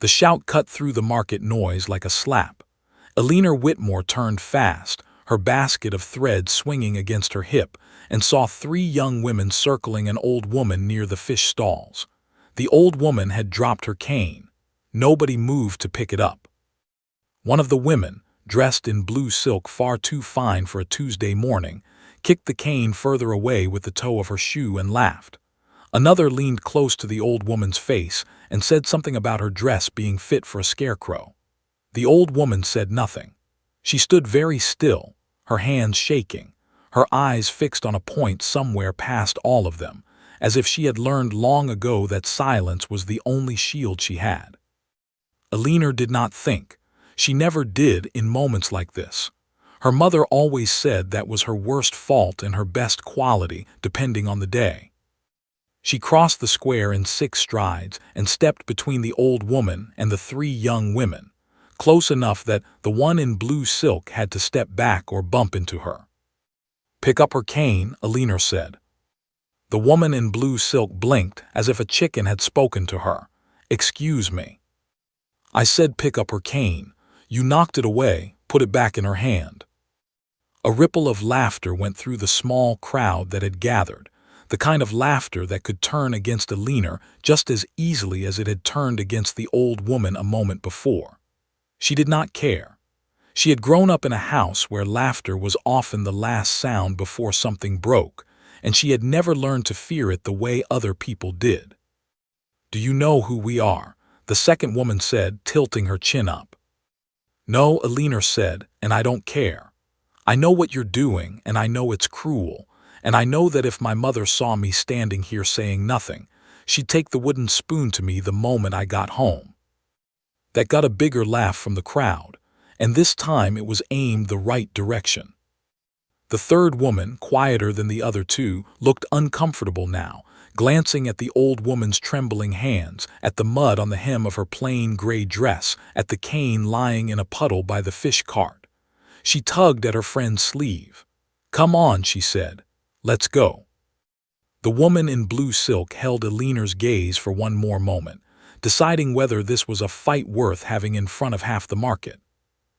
The shout cut through the market noise like a slap. Eleanor Whitmore turned fast, her basket of thread swinging against her hip, and saw three young women circling an old woman near the fish stalls. The old woman had dropped her cane. Nobody moved to pick it up. One of the women, dressed in blue silk far too fine for a Tuesday morning, kicked the cane further away with the toe of her shoe and laughed. Another leaned close to the old woman's face and said something about her dress being fit for a scarecrow. The old woman said nothing. She stood very still, her hands shaking, her eyes fixed on a point somewhere past all of them, as if she had learned long ago that silence was the only shield she had. Eleanor did not think. She never did in moments like this. Her mother always said that was her worst fault and her best quality, depending on the day. She crossed the square in 6 strides and stepped between the old woman and the 3 young women, close enough that the one in blue silk had to step back or bump into her. "Pick up her cane," Eleanor said. The woman in blue silk blinked as if a chicken had spoken to her. "Excuse me." "I said pick up her cane. You knocked it away, put it back in her hand." A ripple of laughter went through the small crowd that had gathered, the kind of laughter that could turn against Eleanor just as easily as it had turned against the old woman a moment before. She did not care. She had grown up in a house where laughter was often the last sound before something broke, and she had never learned to fear it the way other people did. "Do you know who we are?" the second woman said, tilting her chin up. "No," Eleanor said, "and I don't care. I know what you're doing, and I know it's cruel, and I know that if my mother saw me standing here saying nothing, she'd take the wooden spoon to me the moment I got home." That got a bigger laugh from the crowd, and this time it was aimed the right direction. The third woman, quieter than the other two, looked uncomfortable now, glancing at the old woman's trembling hands, at the mud on the hem of her plain gray dress, at the cane lying in a puddle by the fish cart. She tugged at her friend's sleeve. "Come on," she said. "Let's go." The woman in blue silk held Eleanor's gaze for one more moment, deciding whether this was a fight worth having in front of half the market.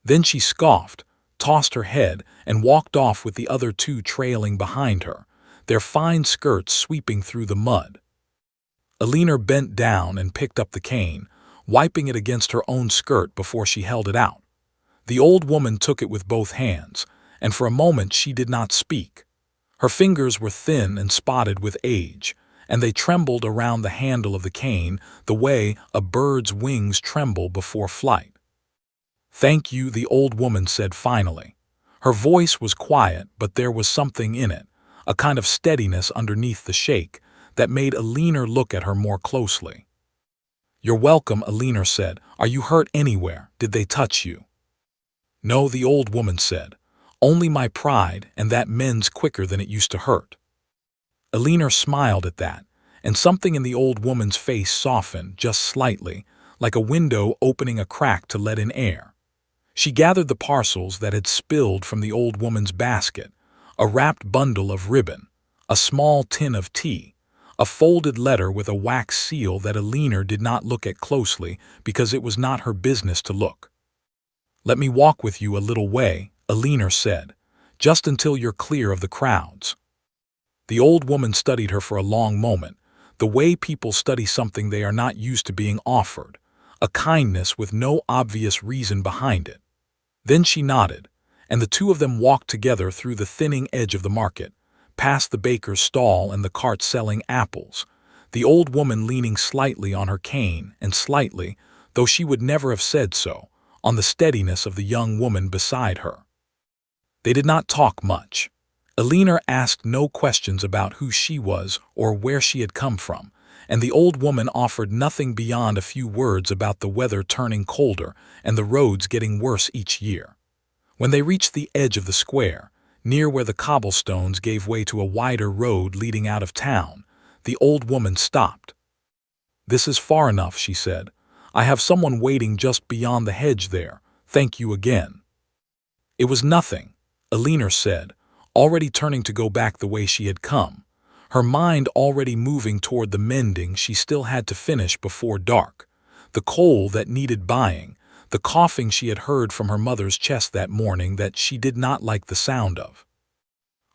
Then she scoffed, tossed her head, and walked off with the other two trailing behind her, their fine skirts sweeping through the mud. Eleanor bent down and picked up the cane, wiping it against her own skirt before she held it out. The old woman took it with both hands, and for a moment she did not speak. Her fingers were thin and spotted with age, and they trembled around the handle of the cane the way a bird's wings tremble before flight. "Thank you," the old woman said finally. Her voice was quiet, but there was something in it, a kind of steadiness underneath the shake, that made Eleanor look at her more closely. "You're welcome," Eleanor said. "Are you hurt anywhere? Did they touch you?" "No," the old woman said. "Only my pride, and that mends quicker than it used to hurt." Eleanor smiled at that, and something in the old woman's face softened just slightly, like a window opening a crack to let in air. She gathered the parcels that had spilled from the old woman's basket, a wrapped bundle of ribbon, a small tin of tea, a folded letter with a wax seal that Eleanor did not look at closely because it was not her business to look. "Let me walk with you a little way," Eleanor said, "just until you're clear of the crowds." The old woman studied her for a long moment, the way people study something they are not used to being offered, a kindness with no obvious reason behind it. Then she nodded, and the two of them walked together through the thinning edge of the market, past the baker's stall and the cart selling apples, the old woman leaning slightly on her cane and slightly, though she would never have said so, on the steadiness of the young woman beside her. They did not talk much. Eleanor asked no questions about who she was or where she had come from, and the old woman offered nothing beyond a few words about the weather turning colder and the roads getting worse each year. When they reached the edge of the square, near where the cobblestones gave way to a wider road leading out of town, the old woman stopped. "This is far enough," she said. "I have someone waiting just beyond the hedge there. Thank you again." "It was nothing," Eleanor said, already turning to go back the way she had come, her mind already moving toward the mending she still had to finish before dark, the coal that needed buying, the coughing she had heard from her mother's chest that morning that she did not like the sound of.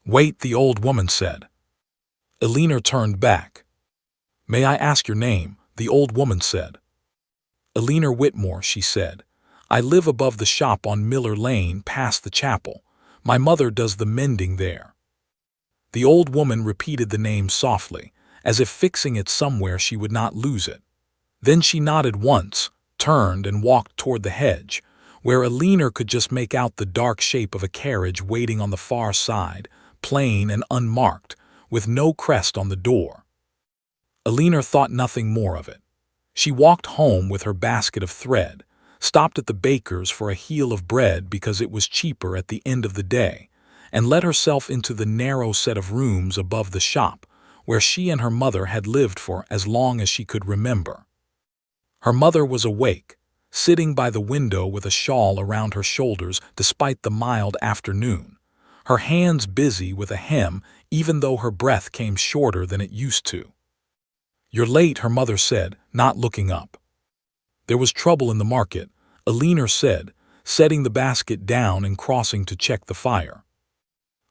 "Wait," the old woman said. Alina turned back. "May I ask your name?" the old woman said. "Alina Whitmore," she said. "I live above the shop on Miller Lane past the chapel. My mother does the mending there." The old woman repeated the name softly, as if fixing it somewhere she would not lose it. Then she nodded once, turned and walked toward the hedge, where Alina could just make out the dark shape of a carriage waiting on the far side, plain and unmarked, with no crest on the door. Alina thought nothing more of it. She walked home with her basket of thread, stopped at the baker's for a heel of bread because it was cheaper at the end of the day, and let herself into the narrow set of rooms above the shop, where she and her mother had lived for as long as she could remember. Her mother was awake, sitting by the window with a shawl around her shoulders despite the mild afternoon, her hands busy with a hem even though her breath came shorter than it used to. "You're late," her mother said, not looking up. "There was trouble in the market," Alina said, setting the basket down and crossing to check the fire.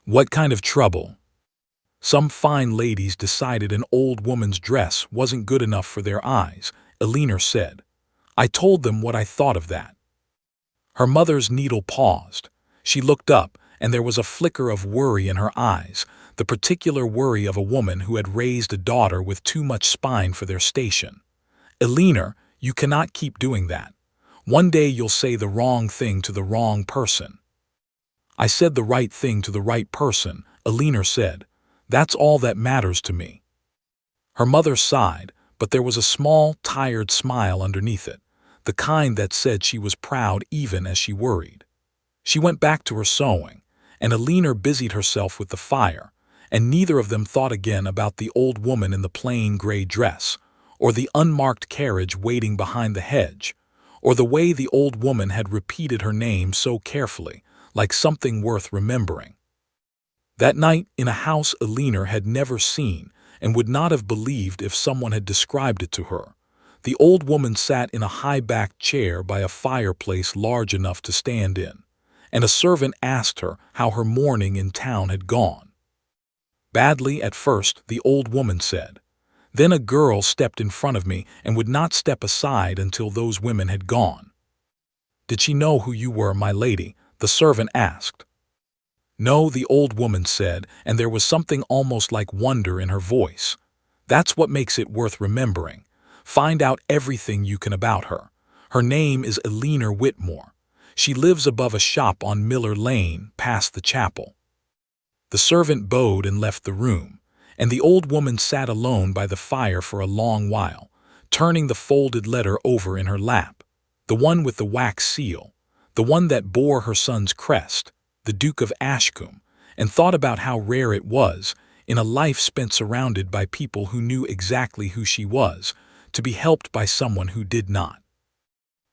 "What kind of trouble?" "Some fine ladies decided an old woman's dress wasn't good enough for their eyes," Alina said. "I told them what I thought of that." Her mother's needle paused. She looked up, and there was a flicker of worry in her eyes, the particular worry of a woman who had raised a daughter with too much spine for their station. "Alina, you cannot keep doing that. One day you'll say the wrong thing to the wrong person." "I said the right thing to the right person," Alina said. "That's all that matters to me." Her mother sighed, but there was a small, tired smile underneath it, the kind that said she was proud even as she worried. She went back to her sewing, and Alina busied herself with the fire, and neither of them thought again about the old woman in the plain gray dress, or the unmarked carriage waiting behind the hedge, or the way the old woman had repeated her name so carefully, like something worth remembering. That night, in a house Alina had never seen and would not have believed if someone had described it to her, the old woman sat in a high-backed chair by a fireplace large enough to stand in, and a servant asked her how her morning in town had gone. "Badly at first," the old woman said. "Then a girl stepped in front of me and would not step aside until those women had gone." "Did she know who you were, my lady?" the servant asked. "No," the old woman said, and there was something almost like wonder in her voice. "That's what makes it worth remembering. Find out everything you can about her. Her name is Alina Whitmore. She lives above a shop on Miller Lane, past the chapel." The servant bowed and left the room, and the old woman sat alone by the fire for a long while, turning the folded letter over in her lap, the one with the wax seal, the one that bore her son's crest, the Duke of Ashcombe, and thought about how rare it was, in a life spent surrounded by people who knew exactly who she was, to be helped by someone who did not.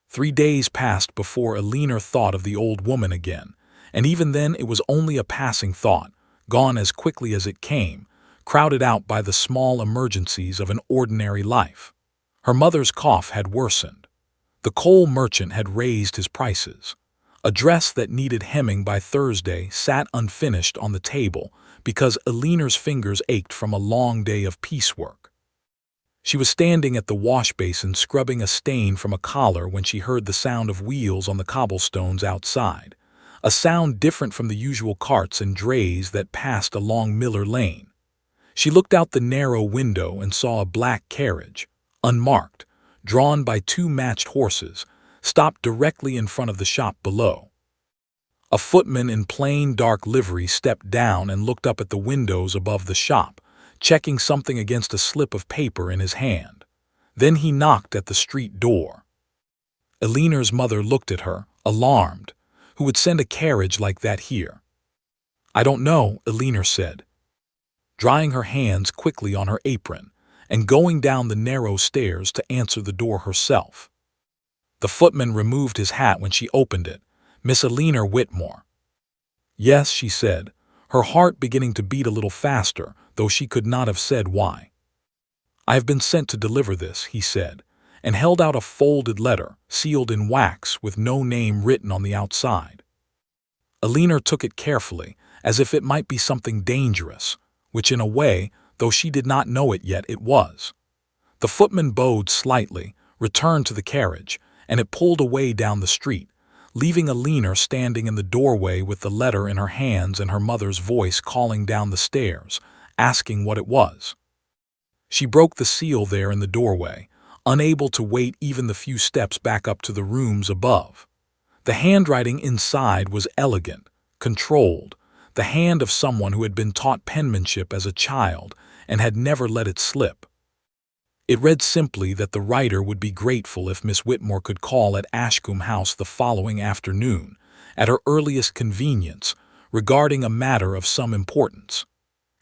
3 days passed before Alina thought of the old woman again, and even then it was only a passing thought, gone as quickly as it came, crowded out by the small emergencies of an ordinary life. Her mother's cough had worsened. The coal merchant had raised his prices. A dress that needed hemming by Thursday sat unfinished on the table because Alina's fingers ached from a long day of piecework. She was standing at the wash basin scrubbing a stain from a collar when she heard the sound of wheels on the cobblestones outside, a sound different from the usual carts and drays that passed along Miller Lane. She looked out the narrow window and saw a black carriage, unmarked, drawn by 2 matched horses, stopped directly in front of the shop below. A footman in plain dark livery stepped down and looked up at the windows above the shop, checking something against a slip of paper in his hand. Then he knocked at the street door. Alina's mother looked at her, alarmed. Who would send a carriage like that here? "I don't know," Alina said, drying her hands quickly on her apron and going down the narrow stairs to answer the door herself. The footman removed his hat when she opened it. "Miss Alina Whitmore." "Yes," she said, her heart beginning to beat a little faster, though she could not have said why. "I have been sent to deliver this," he said, and held out a folded letter, sealed in wax with no name written on the outside. Alina took it carefully, as if it might be something dangerous, which in a way, though she did not know it yet, it was. The footman bowed slightly, returned to the carriage, and it pulled away down the street, leaving Alina standing in the doorway with the letter in her hands and her mother's voice calling down the stairs, asking what it was. She broke the seal there in the doorway, unable to wait even the few steps back up to the rooms above. The handwriting inside was elegant, controlled, the hand of someone who had been taught penmanship as a child and had never let it slip. It read simply that the writer would be grateful if Miss Whitmore could call at Ashcombe House the following afternoon, at her earliest convenience, regarding a matter of some importance.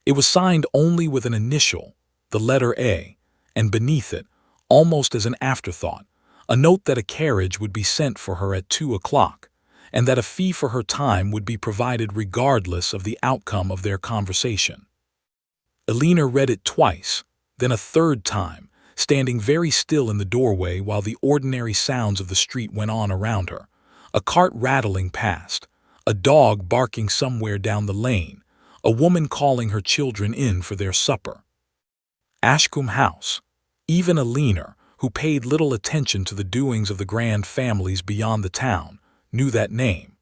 It was signed only with an initial, the letter A, and beneath it, almost as an afterthought, a note that a carriage would be sent for her at 2 o'clock, and that a fee for her time would be provided regardless of the outcome of their conversation. Alina read it twice, then a third time, standing very still in the doorway while the ordinary sounds of the street went on around her. A cart rattling past, a dog barking somewhere down the lane, a woman calling her children in for their supper. Ashcombe House. Even Alina, who paid little attention to the doings of the grand families beyond the town, knew that name.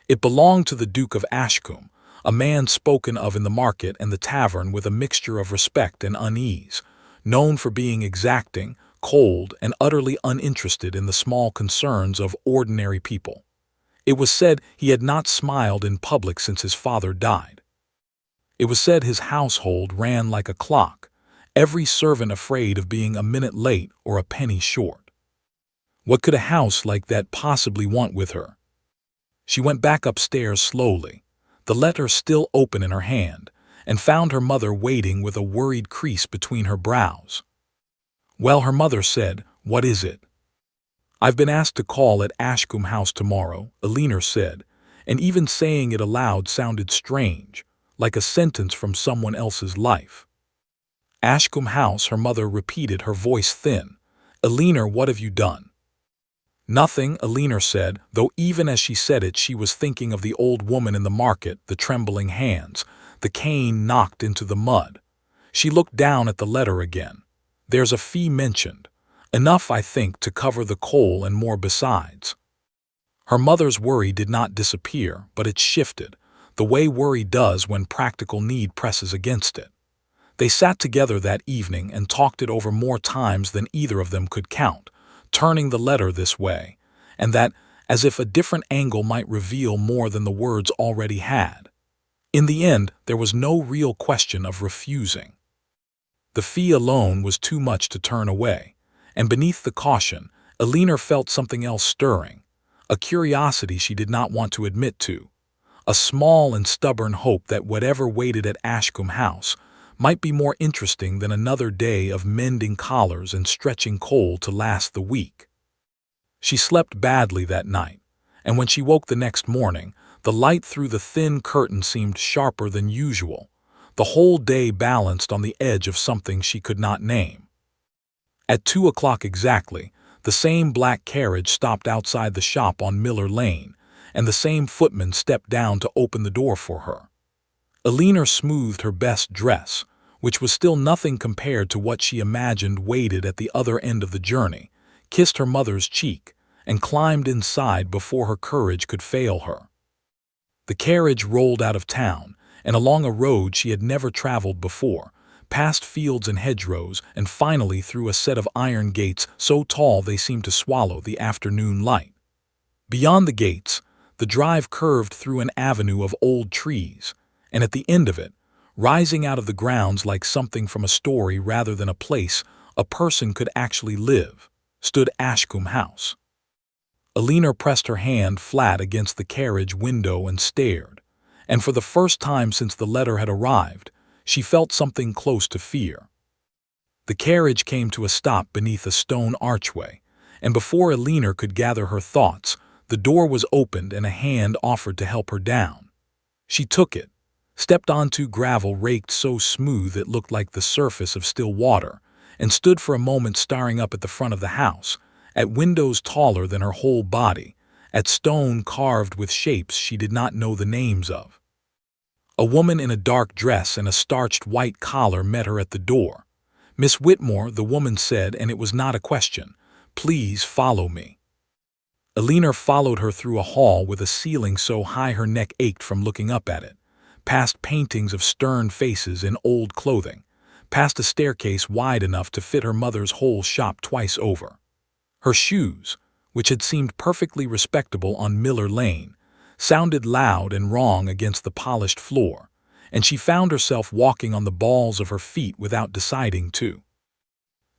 It belonged to the Duke of Ashcombe, a man spoken of in the market and the tavern with a mixture of respect and unease, known for being exacting, cold, and utterly uninterested in the small concerns of ordinary people. It was said he had not smiled in public since his father died. It was said his household ran like a clock, every servant afraid of being a minute late or a penny short. What could a house like that possibly want with her? She went back upstairs slowly, the letter still open in her hand, and found her mother waiting with a worried crease between her brows. Well, her mother said, "What is it?" "I've been asked to call at Ashcombe House tomorrow," Alina said, and even saying it aloud sounded strange, like a sentence from someone else's life. "Ashcombe House," her mother repeated, her voice thin. "Alina, what have you done?" "Nothing," Alina said, though even as she said it she was thinking of the old woman in the market, the trembling hands, the cane knocked into the mud. She looked down at the letter again. "There's a fee mentioned. Enough, I think, to cover the coal and more besides." Her mother's worry did not disappear, but it shifted, the way worry does when practical need presses against it. They sat together that evening and talked it over more times than either of them could count, turning the letter this way, and that, as if a different angle might reveal more than the words already had. In the end, there was no real question of refusing. The fee alone was too much to turn away, and beneath the caution, Alina felt something else stirring, a curiosity she did not want to admit to, a small and stubborn hope that whatever waited at Ashcombe House might be more interesting than another day of mending collars and stretching coal to last the week. She slept badly that night, and when she woke the next morning, the light through the thin curtain seemed sharper than usual, the whole day balanced on the edge of something she could not name. At 2 o'clock exactly, the same black carriage stopped outside the shop on Miller Lane, and the same footman stepped down to open the door for her. Alina smoothed her best dress, which was still nothing compared to what she imagined waited at the other end of the journey, kissed her mother's cheek, and climbed inside before her courage could fail her. The carriage rolled out of town, and along a road she had never traveled before, past fields and hedgerows, and finally through a set of iron gates so tall they seemed to swallow the afternoon light. Beyond the gates, the drive curved through an avenue of old trees, and at the end of it, rising out of the grounds like something from a story rather than a place a person could actually live, stood Ashcombe House. Alina pressed her hand flat against the carriage window and stared, and for the first time since the letter had arrived, she felt something close to fear. The carriage came to a stop beneath a stone archway, and before Alina could gather her thoughts, the door was opened and a hand offered to help her down. She took it, stepped onto gravel raked so smooth it looked like the surface of still water, and stood for a moment staring up at the front of the house, at windows taller than her whole body, at stone carved with shapes she did not know the names of. A woman in a dark dress and a starched white collar met her at the door. "Miss Whitmore," the woman said, and it was not a question. "Please follow me." Alina followed her through a hall with a ceiling so high her neck ached from looking up at it, past paintings of stern faces in old clothing, past a staircase wide enough to fit her mother's whole shop twice over. Her shoes, which had seemed perfectly respectable on Miller Lane, sounded loud and wrong against the polished floor, and she found herself walking on the balls of her feet without deciding to.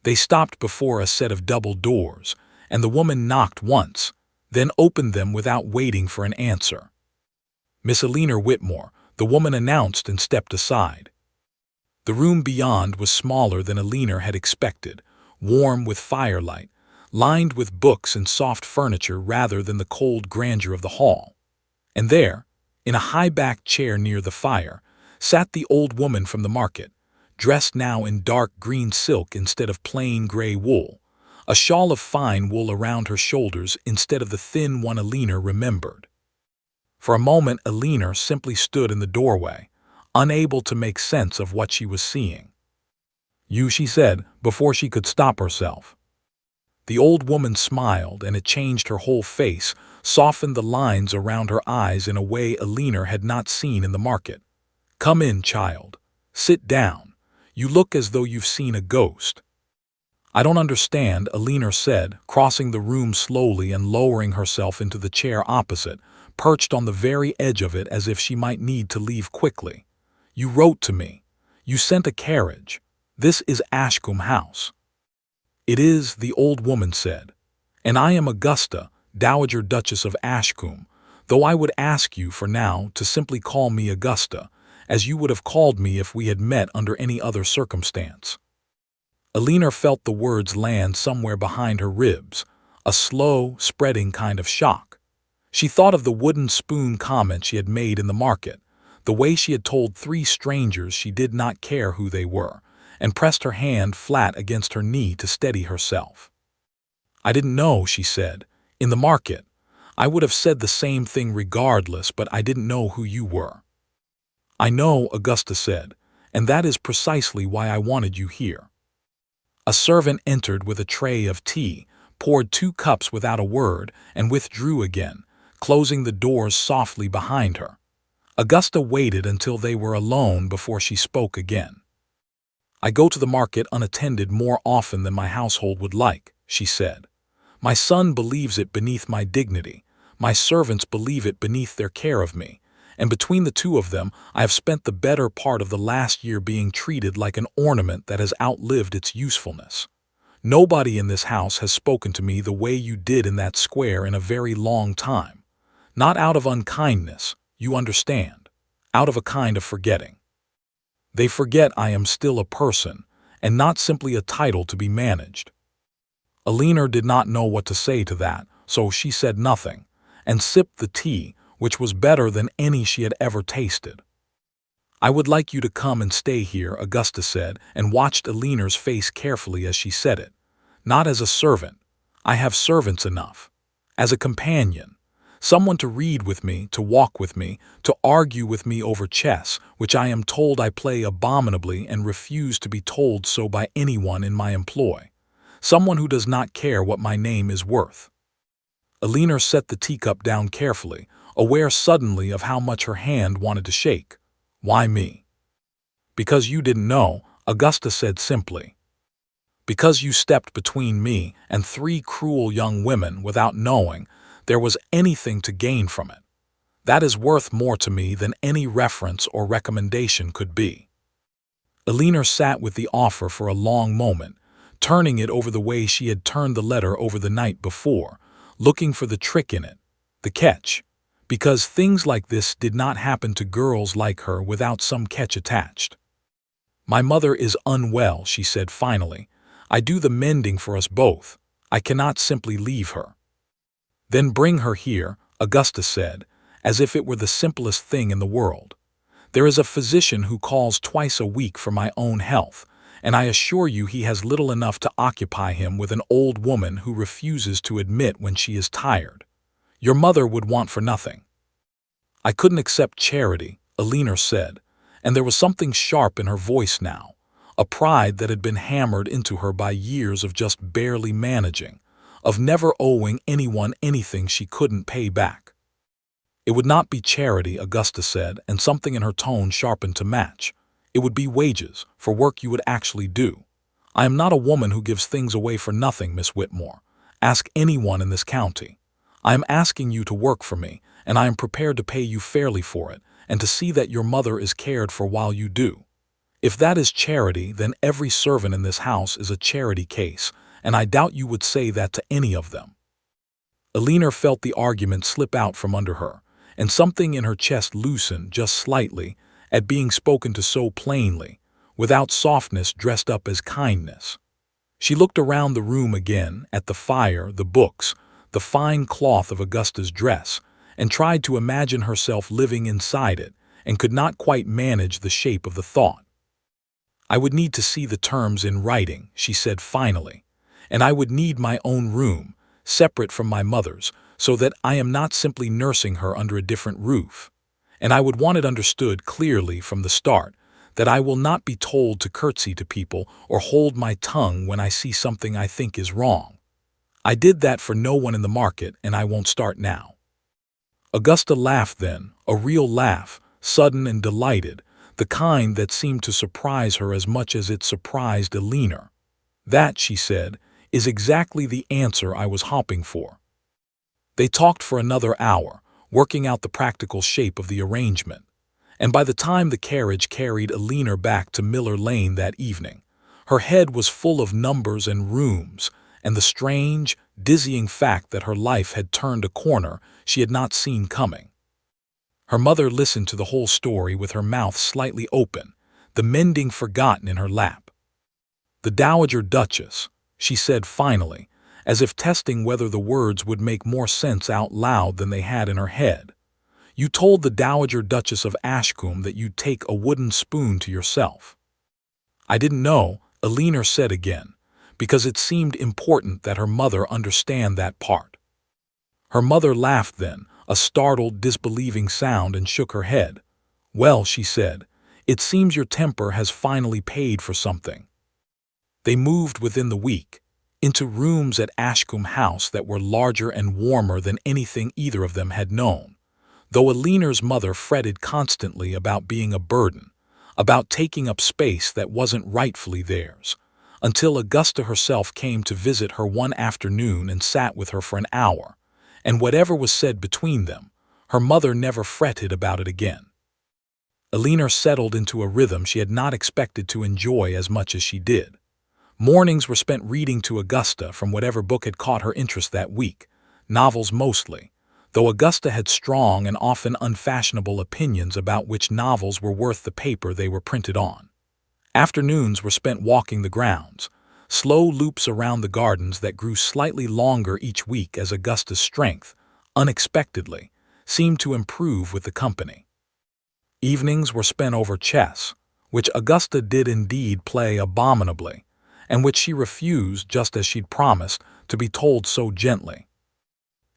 They stopped before a set of double doors, and the woman knocked once, then opened them without waiting for an answer. "Miss Alina Whitmore," the woman announced and stepped aside. The room beyond was smaller than Alina had expected, warm with firelight, lined with books and soft furniture rather than the cold grandeur of the hall. And there, in a high-backed chair near the fire, sat the old woman from the market, dressed now in dark green silk instead of plain gray wool, a shawl of fine wool around her shoulders instead of the thin one Alina remembered. For a moment Alina simply stood in the doorway, unable to make sense of what she was seeing. "You," she said, before she could stop herself. The old woman smiled, and it changed her whole face, softened the lines around her eyes in a way Alina had not seen in the market. "Come in, child. Sit down. You look as though you've seen a ghost." "I don't understand," Alina said, crossing the room slowly and lowering herself into the chair opposite, perched on the very edge of it as if she might need to leave quickly. "You wrote to me. You sent a carriage. This is Ashcombe House." "It is," the old woman said. "And I am Augusta, Dowager Duchess of Ashcombe, though I would ask you for now to simply call me Augusta, as you would have called me if we had met under any other circumstance." Alina felt the words land somewhere behind her ribs, a slow, spreading kind of shock. She thought of the wooden spoon comment she had made in the market, the way she had told 3 strangers she did not care who they were, and pressed her hand flat against her knee to steady herself. "I didn't know," she said. "In the market. I would have said the same thing regardless, but I didn't know who you were." "I know," Augusta said, "and that is precisely why I wanted you here." A servant entered with a tray of tea, poured 2 cups without a word, and withdrew again, closing the doors softly behind her. Augusta waited until they were alone before she spoke again. "I go to the market unattended more often than my household would like," she said. "My son believes it beneath my dignity, my servants believe it beneath their care of me, and between the 2 of them I have spent the better part of the last year being treated like an ornament that has outlived its usefulness. Nobody in this house has spoken to me the way you did in that square in a very long time. Not out of unkindness, you understand, out of a kind of forgetting. They forget I am still a person, and not simply a title to be managed." Alina did not know what to say to that, so she said nothing, and sipped the tea, which was better than any she had ever tasted. "I would like you to come and stay here," Augusta said, and watched Alina's face carefully as she said it. "Not as a servant. I have servants enough. As a companion. Someone to read with me, to walk with me, to argue with me over chess, which I am told I play abominably and refuse to be told so by anyone in my employ. Someone who does not care what my name is worth." Alina set the teacup down carefully, aware suddenly of how much her hand wanted to shake. "Why me?" "Because you didn't know," Augusta said simply. "Because you stepped between me and 3 cruel young women without knowing there was anything to gain from it. That is worth more to me than any reference or recommendation could be." Alina sat with the offer for a long moment, turning it over the way she had turned the letter over the night before, looking for the trick in it, the catch, because things like this did not happen to girls like her without some catch attached. "My mother is unwell," she said finally. "I do the mending for us both. I cannot simply leave her." "Then bring her here," Augusta said, as if it were the simplest thing in the world. "There is a physician who calls twice a week for my own health, and I assure you he has little enough to occupy him with an old woman who refuses to admit when she is tired. Your mother would want for nothing." "I couldn't accept charity," Alina said, and there was something sharp in her voice now, a pride that had been hammered into her by years of just barely managing, of never owing anyone anything she couldn't pay back. "It would not be charity," Augusta said, and something in her tone sharpened to match. "It would be wages, for work you would actually do. I am not a woman who gives things away for nothing, Miss Whitmore. Ask anyone in this county. I am asking you to work for me, and I am prepared to pay you fairly for it, and to see that your mother is cared for while you do. If that is charity, then every servant in this house is a charity case, and I doubt you would say that to any of them." Alina felt the argument slip out from under her, and something in her chest loosened just slightly at being spoken to so plainly, without softness dressed up as kindness. She looked around the room again, at the fire, the books, the fine cloth of Augusta's dress, and tried to imagine herself living inside it, and could not quite manage the shape of the thought. "I would need to see the terms in writing," she said finally, "and I would need my own room, separate from my mother's, so that I am not simply nursing her under a different roof. And I would want it understood clearly from the start that I will not be told to curtsy to people or hold my tongue when I see something I think is wrong. I did that for no one in the market, and I won't start now." Augusta laughed then, a real laugh, sudden and delighted, the kind that seemed to surprise her as much as it surprised Alina. "That," she said, "is exactly the answer I was hoping for." They talked for another hour, working out the practical shape of the arrangement, and by the time the carriage carried Alina back to Miller Lane that evening, her head was full of numbers and rooms, and the strange, dizzying fact that her life had turned a corner she had not seen coming. Her mother listened to the whole story with her mouth slightly open, the mending forgotten in her lap. "The Dowager Duchess," she said finally, as if testing whether the words would make more sense out loud than they had in her head. "You told the Dowager Duchess of Ashcombe that you'd take a wooden spoon to yourself." "I didn't know," Alina said again, because it seemed important that her mother understand that part. Her mother laughed then, a startled, disbelieving sound, and shook her head. "Well," she said, "it seems your temper has finally paid for something." They moved within the week, into rooms at Ashcombe House that were larger and warmer than anything either of them had known, though Alina's mother fretted constantly about being a burden, about taking up space that wasn't rightfully theirs, until Augusta herself came to visit her one afternoon and sat with her for an hour, and whatever was said between them, her mother never fretted about it again. Alina settled into a rhythm she had not expected to enjoy as much as she did. Mornings were spent reading to Augusta from whatever book had caught her interest that week, novels mostly, though Augusta had strong and often unfashionable opinions about which novels were worth the paper they were printed on. Afternoons were spent walking the grounds, slow loops around the gardens that grew slightly longer each week as Augusta's strength, unexpectedly, seemed to improve with the company. Evenings were spent over chess, which Augusta did indeed play abominably, and which she refused just as she'd promised to be told so gently.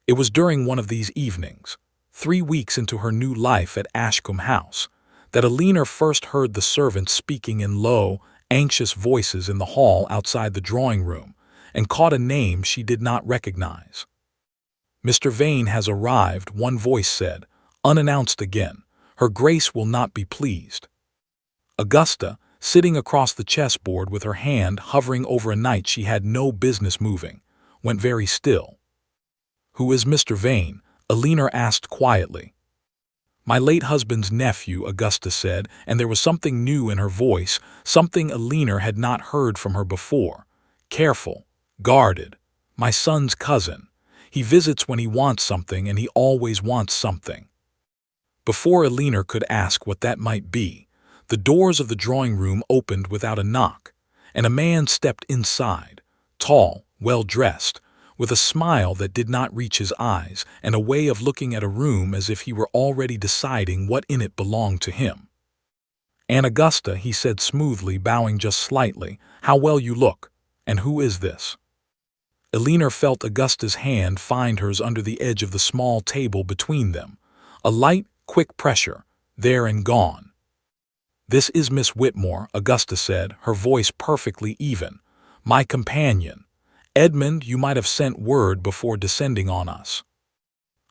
It was during one of these evenings, 3 weeks into her new life at Ashcombe House, that Alina first heard the servants speaking in low, anxious voices in the hall outside the drawing room, and caught a name she did not recognize. "Mr. Vane has arrived," one voice said, unannounced again. "Her Grace will not be pleased." Augusta, sitting across the chessboard with her hand hovering over a knight she had no business moving, went very still. "Who is Mr. Vane?" Alina asked quietly. "My late husband's nephew," Augusta said, and there was something new in her voice, something Alina had not heard from her before. "Careful, guarded. My son's cousin. He visits when he wants something, and he always wants something." Before Alina could ask what that might be, the doors of the drawing room opened without a knock, and a man stepped inside, tall, well-dressed, with a smile that did not reach his eyes and a way of looking at a room as if he were already deciding what in it belonged to him. "Aunt Augusta," he said smoothly, bowing just slightly. "How well you look. And who is this?" Eleanor felt Augusta's hand find hers under the edge of the small table between them. A light, quick pressure, there and gone. "This is Miss Whitmore," Augusta said, her voice perfectly even. "My companion. Edmund, you might have sent word before descending on us."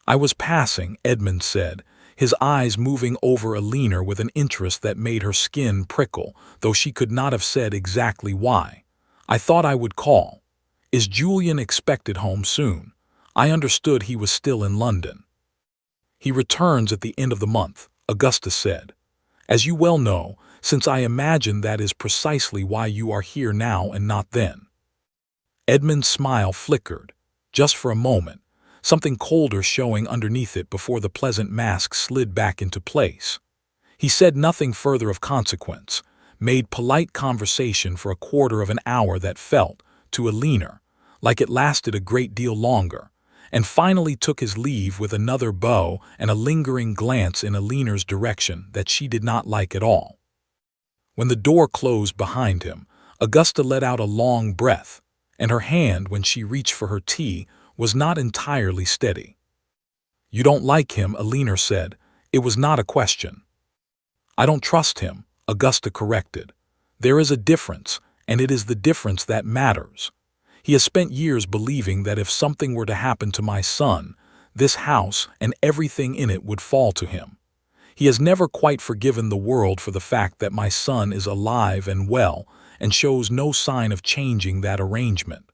"I was passing," Edmund said, his eyes moving over Eleanor with an interest that made her skin prickle, though she could not have said exactly why. "I thought I would call. Is Julian expected home soon? I understood he was still in London." "He returns at the end of the month," Augusta said. "As you well know, since I imagine that is precisely why you are here now and not then." Edmund's smile flickered, just for a moment, something colder showing underneath it before the pleasant mask slid back into place. He said nothing further of consequence, made polite conversation for a quarter of an hour that felt, to Eleanor, like it lasted a great deal longer, and finally took his leave with another bow and a lingering glance in Eleanor's direction that she did not like at all. When the door closed behind him, Augusta let out a long breath, and her hand, when she reached for her tea, was not entirely steady. "You don't like him," Eleanor said. It was not a question. "I don't trust him," Augusta corrected. "There is a difference, and it is the difference that matters. He has spent years believing that if something were to happen to my son, this house and everything in it would fall to him. He has never quite forgiven the world for the fact that my son is alive and well and shows no sign of changing that arrangement."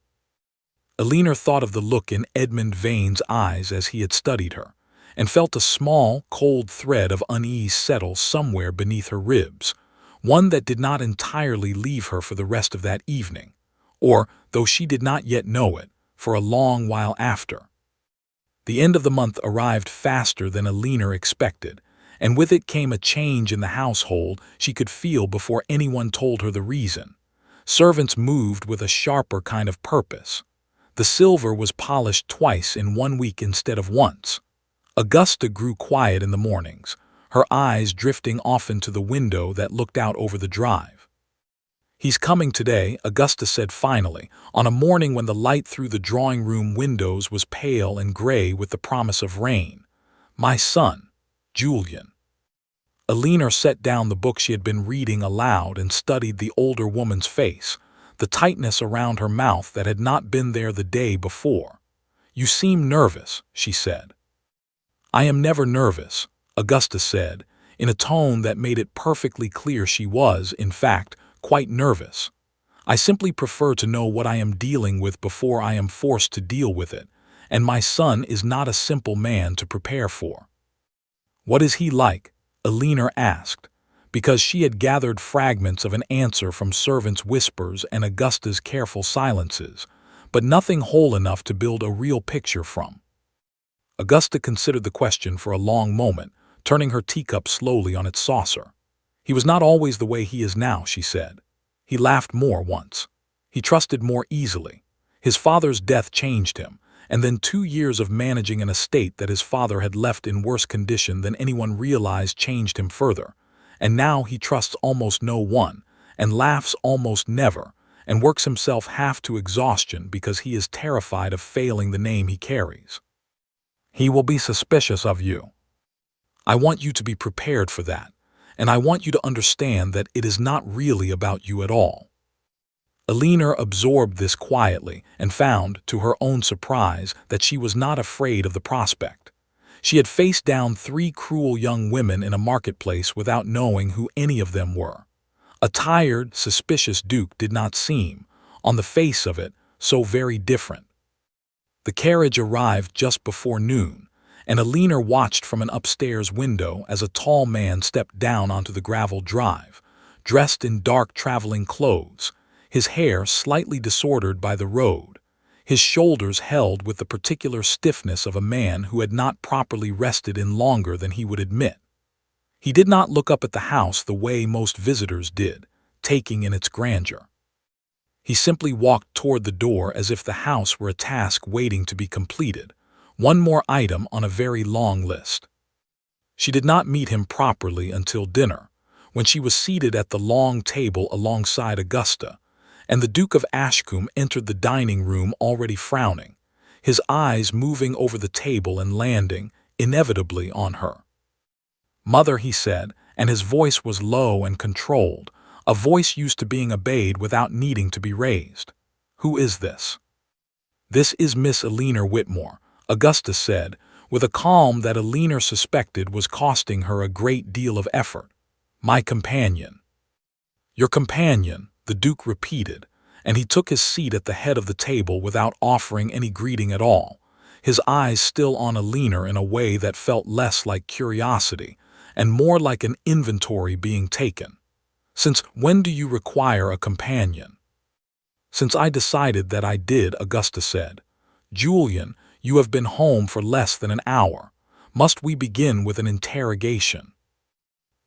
Eleanor thought of the look in Edmund Vane's eyes as he had studied her, and felt a small, cold thread of unease settle somewhere beneath her ribs, one that did not entirely leave her for the rest of that evening, or, though she did not yet know it, for a long while after. The end of the month arrived faster than Eleanor expected, and with it came a change in the household she could feel before anyone told her the reason. Servants moved with a sharper kind of purpose. The silver was polished twice in 1 week instead of once. Augusta grew quiet in the mornings, her eyes drifting often to the window that looked out over the drive. "He's coming today," Augusta said finally, on a morning when the light through the drawing-room windows was pale and gray with the promise of rain. "My son, Julian." Eleanor set down the book she had been reading aloud and studied the older woman's face, the tightness around her mouth that had not been there the day before. "You seem nervous," she said. "I am never nervous," Augusta said, in a tone that made it perfectly clear she was, in fact, quite nervous. "I simply prefer to know what I am dealing with before I am forced to deal with it, and my son is not a simple man to prepare for." "What is he like?" Eleanor asked, because she had gathered fragments of an answer from servants' whispers and Augusta's careful silences, but nothing whole enough to build a real picture from. Augusta considered the question for a long moment, turning her teacup slowly on its saucer. "He was not always the way he is now," she said. "He laughed more once. He trusted more easily. His father's death changed him, and then 2 years of managing an estate that his father had left in worse condition than anyone realized changed him further. And now he trusts almost no one, and laughs almost never, and works himself half to exhaustion because he is terrified of failing the name he carries. He will be suspicious of you. I want you to be prepared for that, and I want you to understand that it is not really about you at all." Eleanor absorbed this quietly and found, to her own surprise, that she was not afraid of the prospect. She had faced down 3 cruel young women in a marketplace without knowing who any of them were. A tired, suspicious Duke did not seem, on the face of it, so very different. The carriage arrived just before noon, and Eleanor watched from an upstairs window as a tall man stepped down onto the gravel drive, dressed in dark traveling clothes, his hair slightly disordered by the road, his shoulders held with the particular stiffness of a man who had not properly rested in longer than he would admit. He did not look up at the house the way most visitors did, taking in its grandeur. He simply walked toward the door as if the house were a task waiting to be completed, one more item on a very long list. She did not meet him properly until dinner, when she was seated at the long table alongside Augusta, and the Duke of Ashcombe entered the dining room already frowning, his eyes moving over the table and landing, inevitably, on her. "Mother," he said, and his voice was low and controlled, a voice used to being obeyed without needing to be raised. "Who is this?" "This is Miss Eleanor Whitmore," Augusta said, with a calm that Eleanor suspected was costing her a great deal of effort. "My companion." "Your companion," the Duke repeated, and he took his seat at the head of the table without offering any greeting at all, his eyes still on Eleanor in a way that felt less like curiosity and more like an inventory being taken. "Since when do you require a companion?" "Since I decided that I did," Augusta said. "Julian, you have been home for less than an hour. Must we begin with an interrogation?"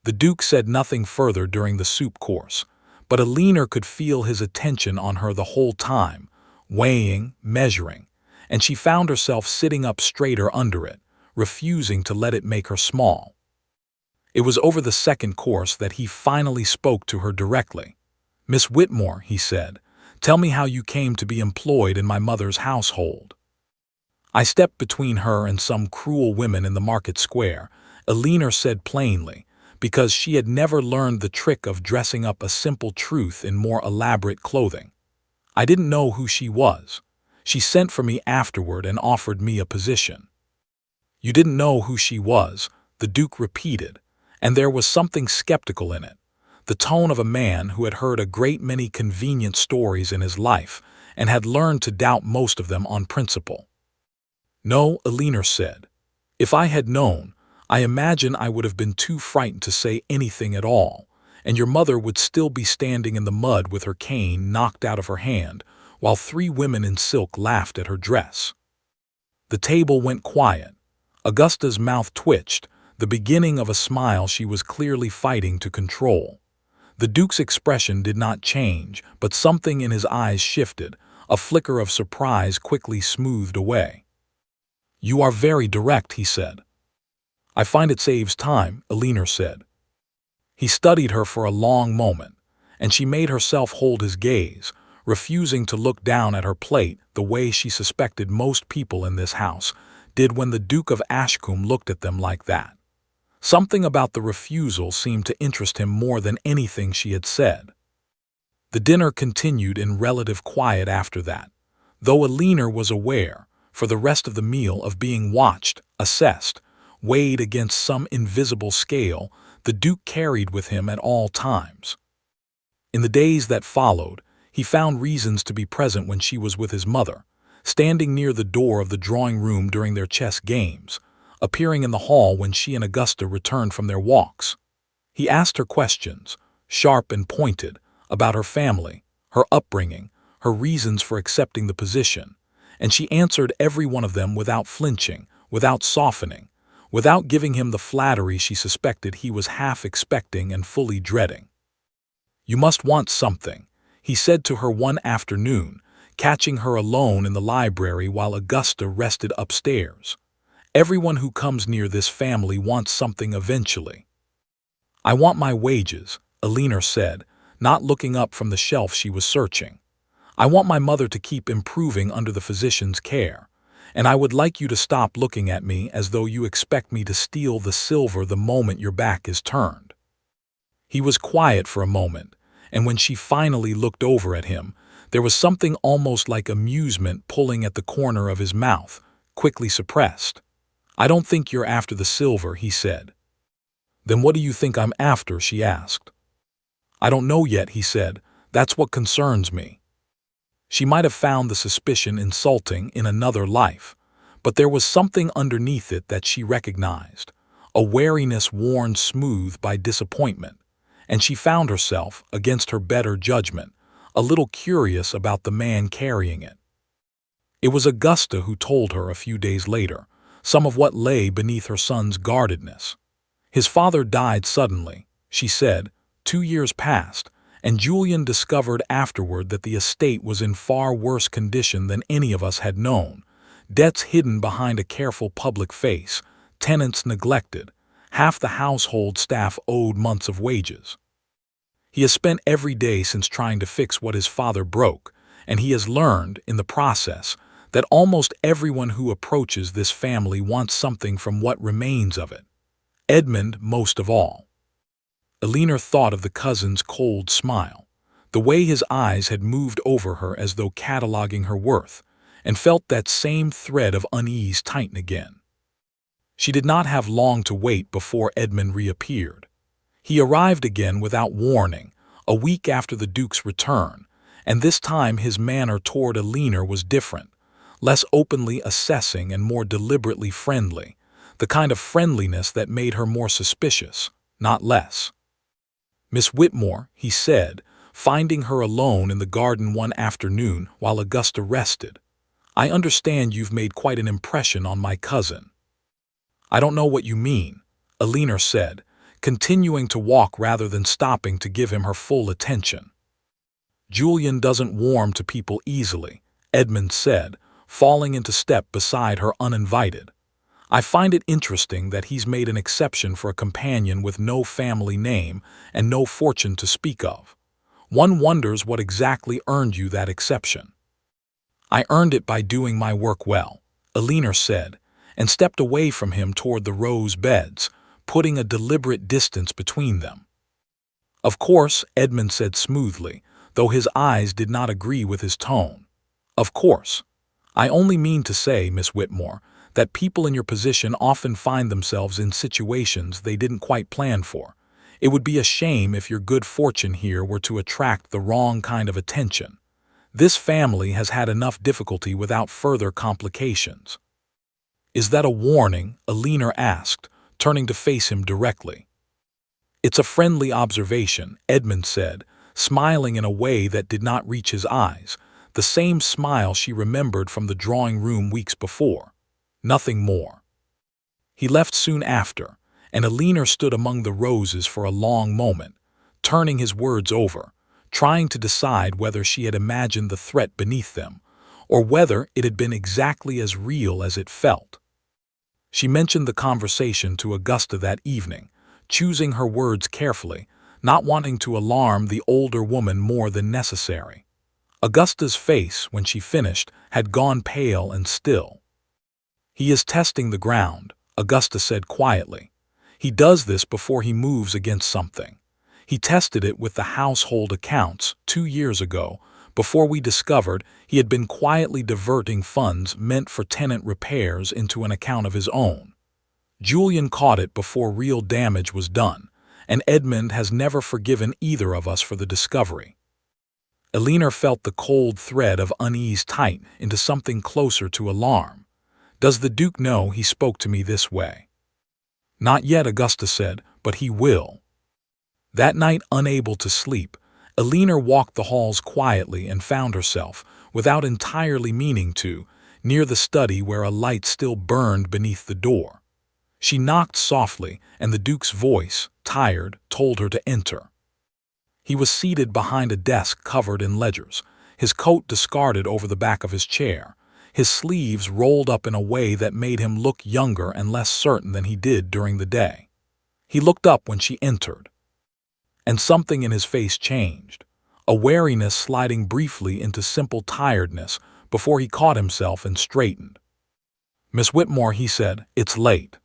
The Duke said nothing further during the soup course, but Eleanor could feel his attention on her the whole time, weighing, measuring, and she found herself sitting up straighter under it, refusing to let it make her small. It was over the second course that he finally spoke to her directly. "Miss Whitmore," he said, "tell me how you came to be employed in my mother's household." "I stepped between her and some cruel women in the market square," Eleanor said plainly, because she had never learned the trick of dressing up a simple truth in more elaborate clothing. "I didn't know who she was. She sent for me afterward and offered me a position." "You didn't know who she was," the Duke repeated, and there was something skeptical in it, the tone of a man who had heard a great many convenient stories in his life and had learned to doubt most of them on principle. "No," Eleanor said. "If I had known, I imagine I would have been too frightened to say anything at all, and your mother would still be standing in the mud with her cane knocked out of her hand, while 3 women in silk laughed at her dress." The table went quiet. Augusta's mouth twitched, the beginning of a smile she was clearly fighting to control. The Duke's expression did not change, but something in his eyes shifted, a flicker of surprise quickly smoothed away. "You are very direct," he said. "I find it saves time," Eleanor said. He studied her for a long moment, and she made herself hold his gaze, refusing to look down at her plate the way she suspected most people in this house did when the Duke of Ashcombe looked at them like that. Something about the refusal seemed to interest him more than anything she had said. The dinner continued in relative quiet after that, though Eleanor was aware, for the rest of the meal, of being watched, assessed, weighed against some invisible scale the Duke carried with him at all times. In the days that followed, he found reasons to be present when she was with his mother, standing near the door of the drawing room during their chess games, appearing in the hall when she and Augusta returned from their walks. He asked her questions, sharp and pointed, about her family, her upbringing, her reasons for accepting the position, and she answered every one of them without flinching, without softening, without giving him the flattery she suspected he was half expecting and fully dreading. "You must want something," he said to her one afternoon, catching her alone in the library while Augusta rested upstairs. "Everyone who comes near this family wants something eventually." "I want my wages," Eleanor said, not looking up from the shelf she was searching. "I want my mother to keep improving under the physician's care, and I would like you to stop looking at me as though you expect me to steal the silver the moment your back is turned." He was quiet for a moment, and when she finally looked over at him, there was something almost like amusement pulling at the corner of his mouth, quickly suppressed. "I don't think you're after the silver," he said. "Then what do you think I'm after?" she asked. "I don't know yet," he said. "That's what concerns me." She might have found the suspicion insulting in another life, but there was something underneath it that she recognized, a wariness worn smooth by disappointment, and she found herself, against her better judgment, a little curious about the man carrying it. It was Augusta who told her a few days later some of what lay beneath her son's guardedness. "His father died suddenly," she said. 2 years passed, and Julian discovered afterward that the estate was in far worse condition than any of us had known, debts hidden behind a careful public face, tenants neglected, Half the household staff owed months of wages. He has spent every day since trying to fix what his father broke, and he has learned, in the process, that almost everyone who approaches this family wants something from what remains of it. Edmund most of all. Eleanor thought of the cousin's cold smile, the way his eyes had moved over her as though cataloging her worth, and felt that same thread of unease tighten again. She did not have long to wait before Edmund reappeared. He arrived again without warning, a week after the Duke's return, and this time his manner toward Eleanor was different, less openly assessing and more deliberately friendly, the kind of friendliness that made her more suspicious, not less. "Miss Whitmore," he said, finding her alone in the garden one afternoon while Augusta rested, "I understand you've made quite an impression on my cousin." "I don't know what you mean," Eleanor said, continuing to walk rather than stopping to give him her full attention. "Julian doesn't warm to people easily," Edmund said, falling into step beside her uninvited. "I find it interesting that he's made an exception for a companion with no family name and no fortune to speak of. One wonders what exactly earned you that exception." "I earned it by doing my work well," Eleanor said, and stepped away from him toward the rose beds, putting a deliberate distance between them. "Of course," Edmund said smoothly, though his eyes did not agree with his tone. "Of course. I only mean to say, Miss Whitmore, that people in your position often find themselves in situations they didn't quite plan for. It would be a shame if your good fortune here were to attract the wrong kind of attention. This family has had enough difficulty without further complications." "Is that a warning?" Eleanor asked, turning to face him directly. "It's a friendly observation," Edmund said, smiling in a way that did not reach his eyes, the same smile she remembered from the drawing room weeks before. Nothing more. He left soon after, and Eleanor stood among the roses for a long moment, turning his words over, trying to decide whether she had imagined the threat beneath them, or whether it had been exactly as real as it felt. She mentioned the conversation to Augusta that evening, choosing her words carefully, not wanting to alarm the older woman more than necessary. Augusta's face, when she finished, had gone pale and still. "He is testing the ground," Augusta said quietly. "He does this before he moves against something. He tested it with the household accounts 2 years ago, before we discovered he had been quietly diverting funds meant for tenant repairs into an account of his own. Julian caught it before real damage was done, and Edmund has never forgiven either of us for the discovery." Eleanor felt the cold thread of unease tighten into something closer to alarm. "Does the Duke know he spoke to me this way?" "Not yet," Augusta said, "but he will." That night, unable to sleep, Eleanor walked the halls quietly and found herself, without entirely meaning to, near the study where a light still burned beneath the door. She knocked softly, and the Duke's voice, tired, told her to enter. He was seated behind a desk covered in ledgers, his coat discarded over the back of his chair, his sleeves rolled up in a way that made him look younger and less certain than he did during the day. He looked up when she entered, and something in his face changed, a wariness sliding briefly into simple tiredness before he caught himself and straightened. "Miss Whitmore," he said, "it's late."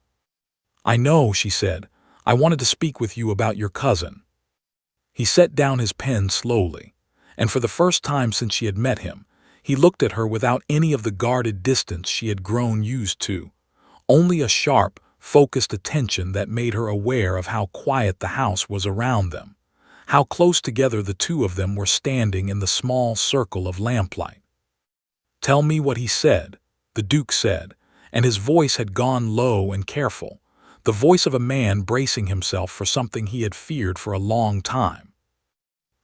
"I know," she said. "I wanted to speak with you about your cousin." He set down his pen slowly, and for the first time since she had met him, he looked at her without any of the guarded distance she had grown used to, only a sharp, focused attention that made her aware of how quiet the house was around them, how close together the two of them were standing in the small circle of lamplight. "Tell me what he said," the Duke said, and his voice had gone low and careful, the voice of a man bracing himself for something he had feared for a long time.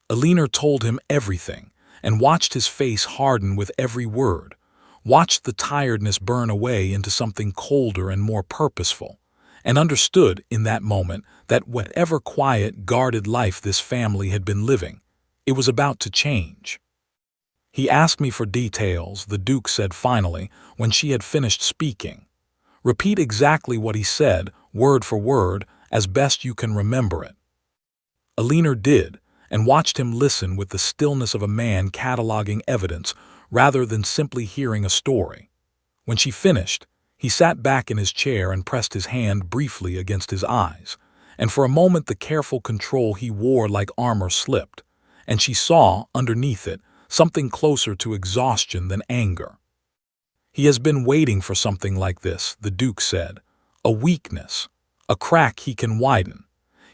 Eleanor told him everything, and watched his face harden with every word, watched the tiredness burn away into something colder and more purposeful, and understood in that moment that whatever quiet, guarded life this family had been living, it was about to change. "He asked me for details," the Duke said finally, when she had finished speaking. "Repeat exactly what he said, word for word, as best you can remember it. Alina did, and watched him listen with the stillness of a man cataloging evidence rather than simply hearing a story. When she finished, he sat back in his chair and pressed his hand briefly against his eyes, and for a moment the careful control he wore like armor slipped, and she saw, underneath it, something closer to exhaustion than anger. "He has been waiting for something like this," the Duke said. "A weakness, a crack he can widen.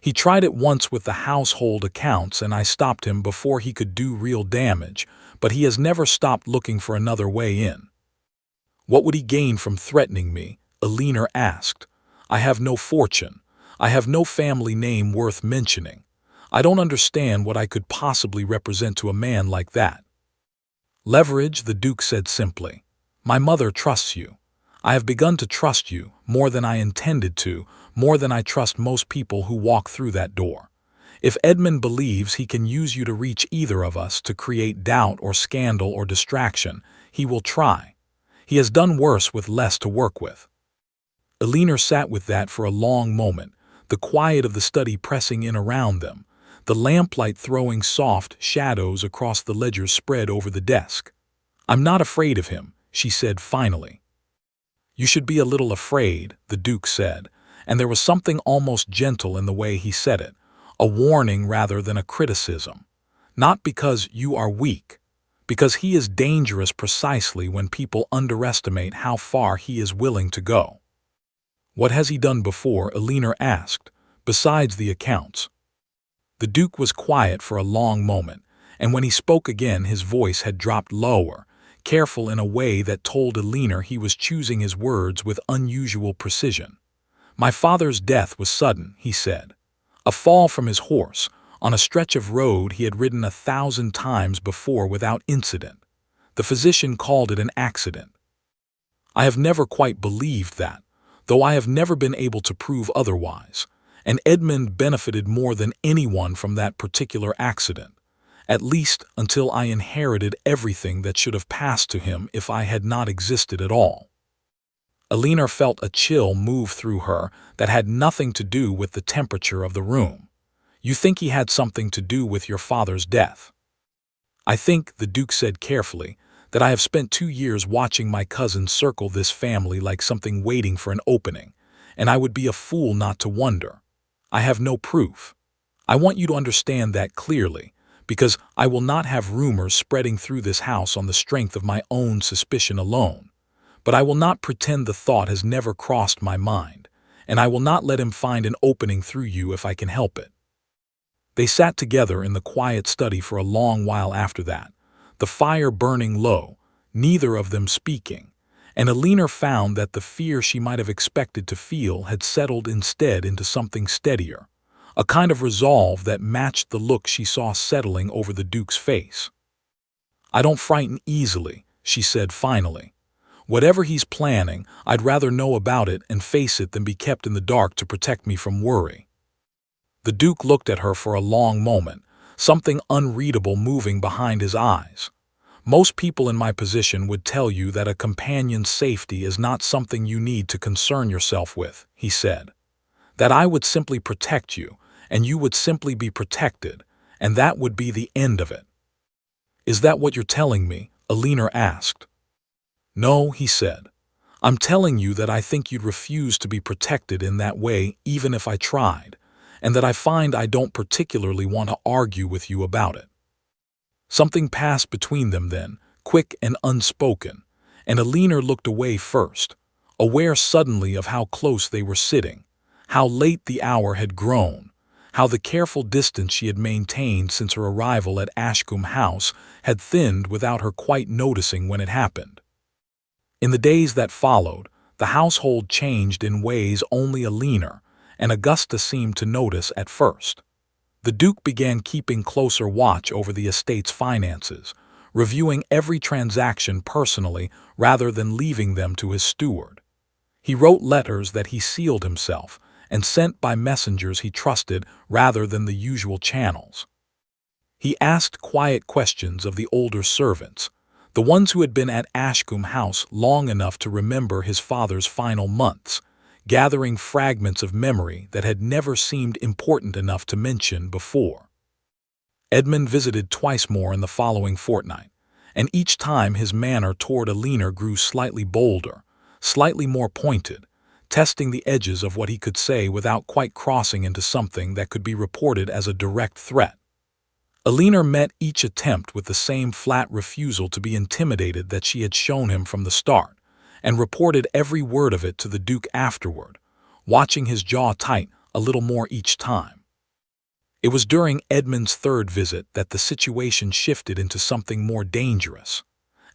He tried it once with the household accounts and I stopped him before he could do real damage, but he has never stopped looking for another way in." "What would he gain from threatening me?" Alina asked. "I have no fortune. I have no family name worth mentioning. I don't understand what I could possibly represent to a man like that." "Leverage," the Duke said simply. "My mother trusts you. I have begun to trust you, more than I intended to, more than I trust most people who walk through that door. If Edmund believes he can use you to reach either of us to create doubt or scandal or distraction, he will try. He has done worse with less to work with." Alina sat with that for a long moment, the quiet of the study pressing in around them, the lamplight throwing soft shadows across the ledger spread over the desk. "I'm not afraid of him," she said finally. "You should be a little afraid," the Duke said, and there was something almost gentle in the way he said it, a warning rather than a criticism. "Not because you are weak, because he is dangerous precisely when people underestimate how far he is willing to go." "What has he done before?" Alina asked, "besides the accounts?" The Duke was quiet for a long moment, and when he spoke again his voice had dropped lower, careful in a way that told Alina he was choosing his words with unusual precision. "My father's death was sudden," he said. "A fall from his horse, on a stretch of road he had ridden 1,000 times before without incident. The physician called it an accident. I have never quite believed that, though I have never been able to prove otherwise, and Edmund benefited more than anyone from that particular accident, at least until I inherited everything that should have passed to him if I had not existed at all." Alina felt a chill move through her that had nothing to do with the temperature of the room. "You think he had something to do with your father's death?" "I think," the Duke said carefully, "that I have spent 2 years watching my cousin circle this family like something waiting for an opening, and I would be a fool not to wonder. I have no proof. I want you to understand that clearly, because I will not have rumors spreading through this house on the strength of my own suspicion alone. But I will not pretend the thought has never crossed my mind, and I will not let him find an opening through you if I can help it." They sat together in the quiet study for a long while after that, the fire burning low, neither of them speaking, and Alina found that the fear she might have expected to feel had settled instead into something steadier, a kind of resolve that matched the look she saw settling over the Duke's face. "I don't frighten easily," she said finally. "Whatever he's planning, I'd rather know about it and face it than be kept in the dark to protect me from worry." The Duke looked at her for a long moment, something unreadable moving behind his eyes. "Most people in my position would tell you that a companion's safety is not something you need to concern yourself with," he said. "That I would simply protect you, and you would simply be protected, and that would be the end of it." "Is that what you're telling me?" Alina asked. "No," he said. "I'm telling you that I think you'd refuse to be protected in that way even if I tried, and that I find I don't particularly want to argue with you about it." Something passed between them then, quick and unspoken, and Alina looked away first, aware suddenly of how close they were sitting, how late the hour had grown, how the careful distance she had maintained since her arrival at Ashcombe House had thinned without her quite noticing when it happened. In the days that followed, the household changed in ways only Alina and Augusta seemed to notice at first. The Duke began keeping closer watch over the estate's finances, reviewing every transaction personally rather than leaving them to his steward. He wrote letters that he sealed himself and sent by messengers he trusted rather than the usual channels. He asked quiet questions of the older servants, the ones who had been at Ashcombe House long enough to remember his father's final months, gathering fragments of memory that had never seemed important enough to mention before. Edmund visited twice more in the following fortnight, and each time his manner toward Alina grew slightly bolder, slightly more pointed, testing the edges of what he could say without quite crossing into something that could be reported as a direct threat. Alina met each attempt with the same flat refusal to be intimidated that she had shown him from the start, and reported every word of it to the Duke afterward, watching his jaw tight a little more each time. It was during Edmund's third visit that the situation shifted into something more dangerous.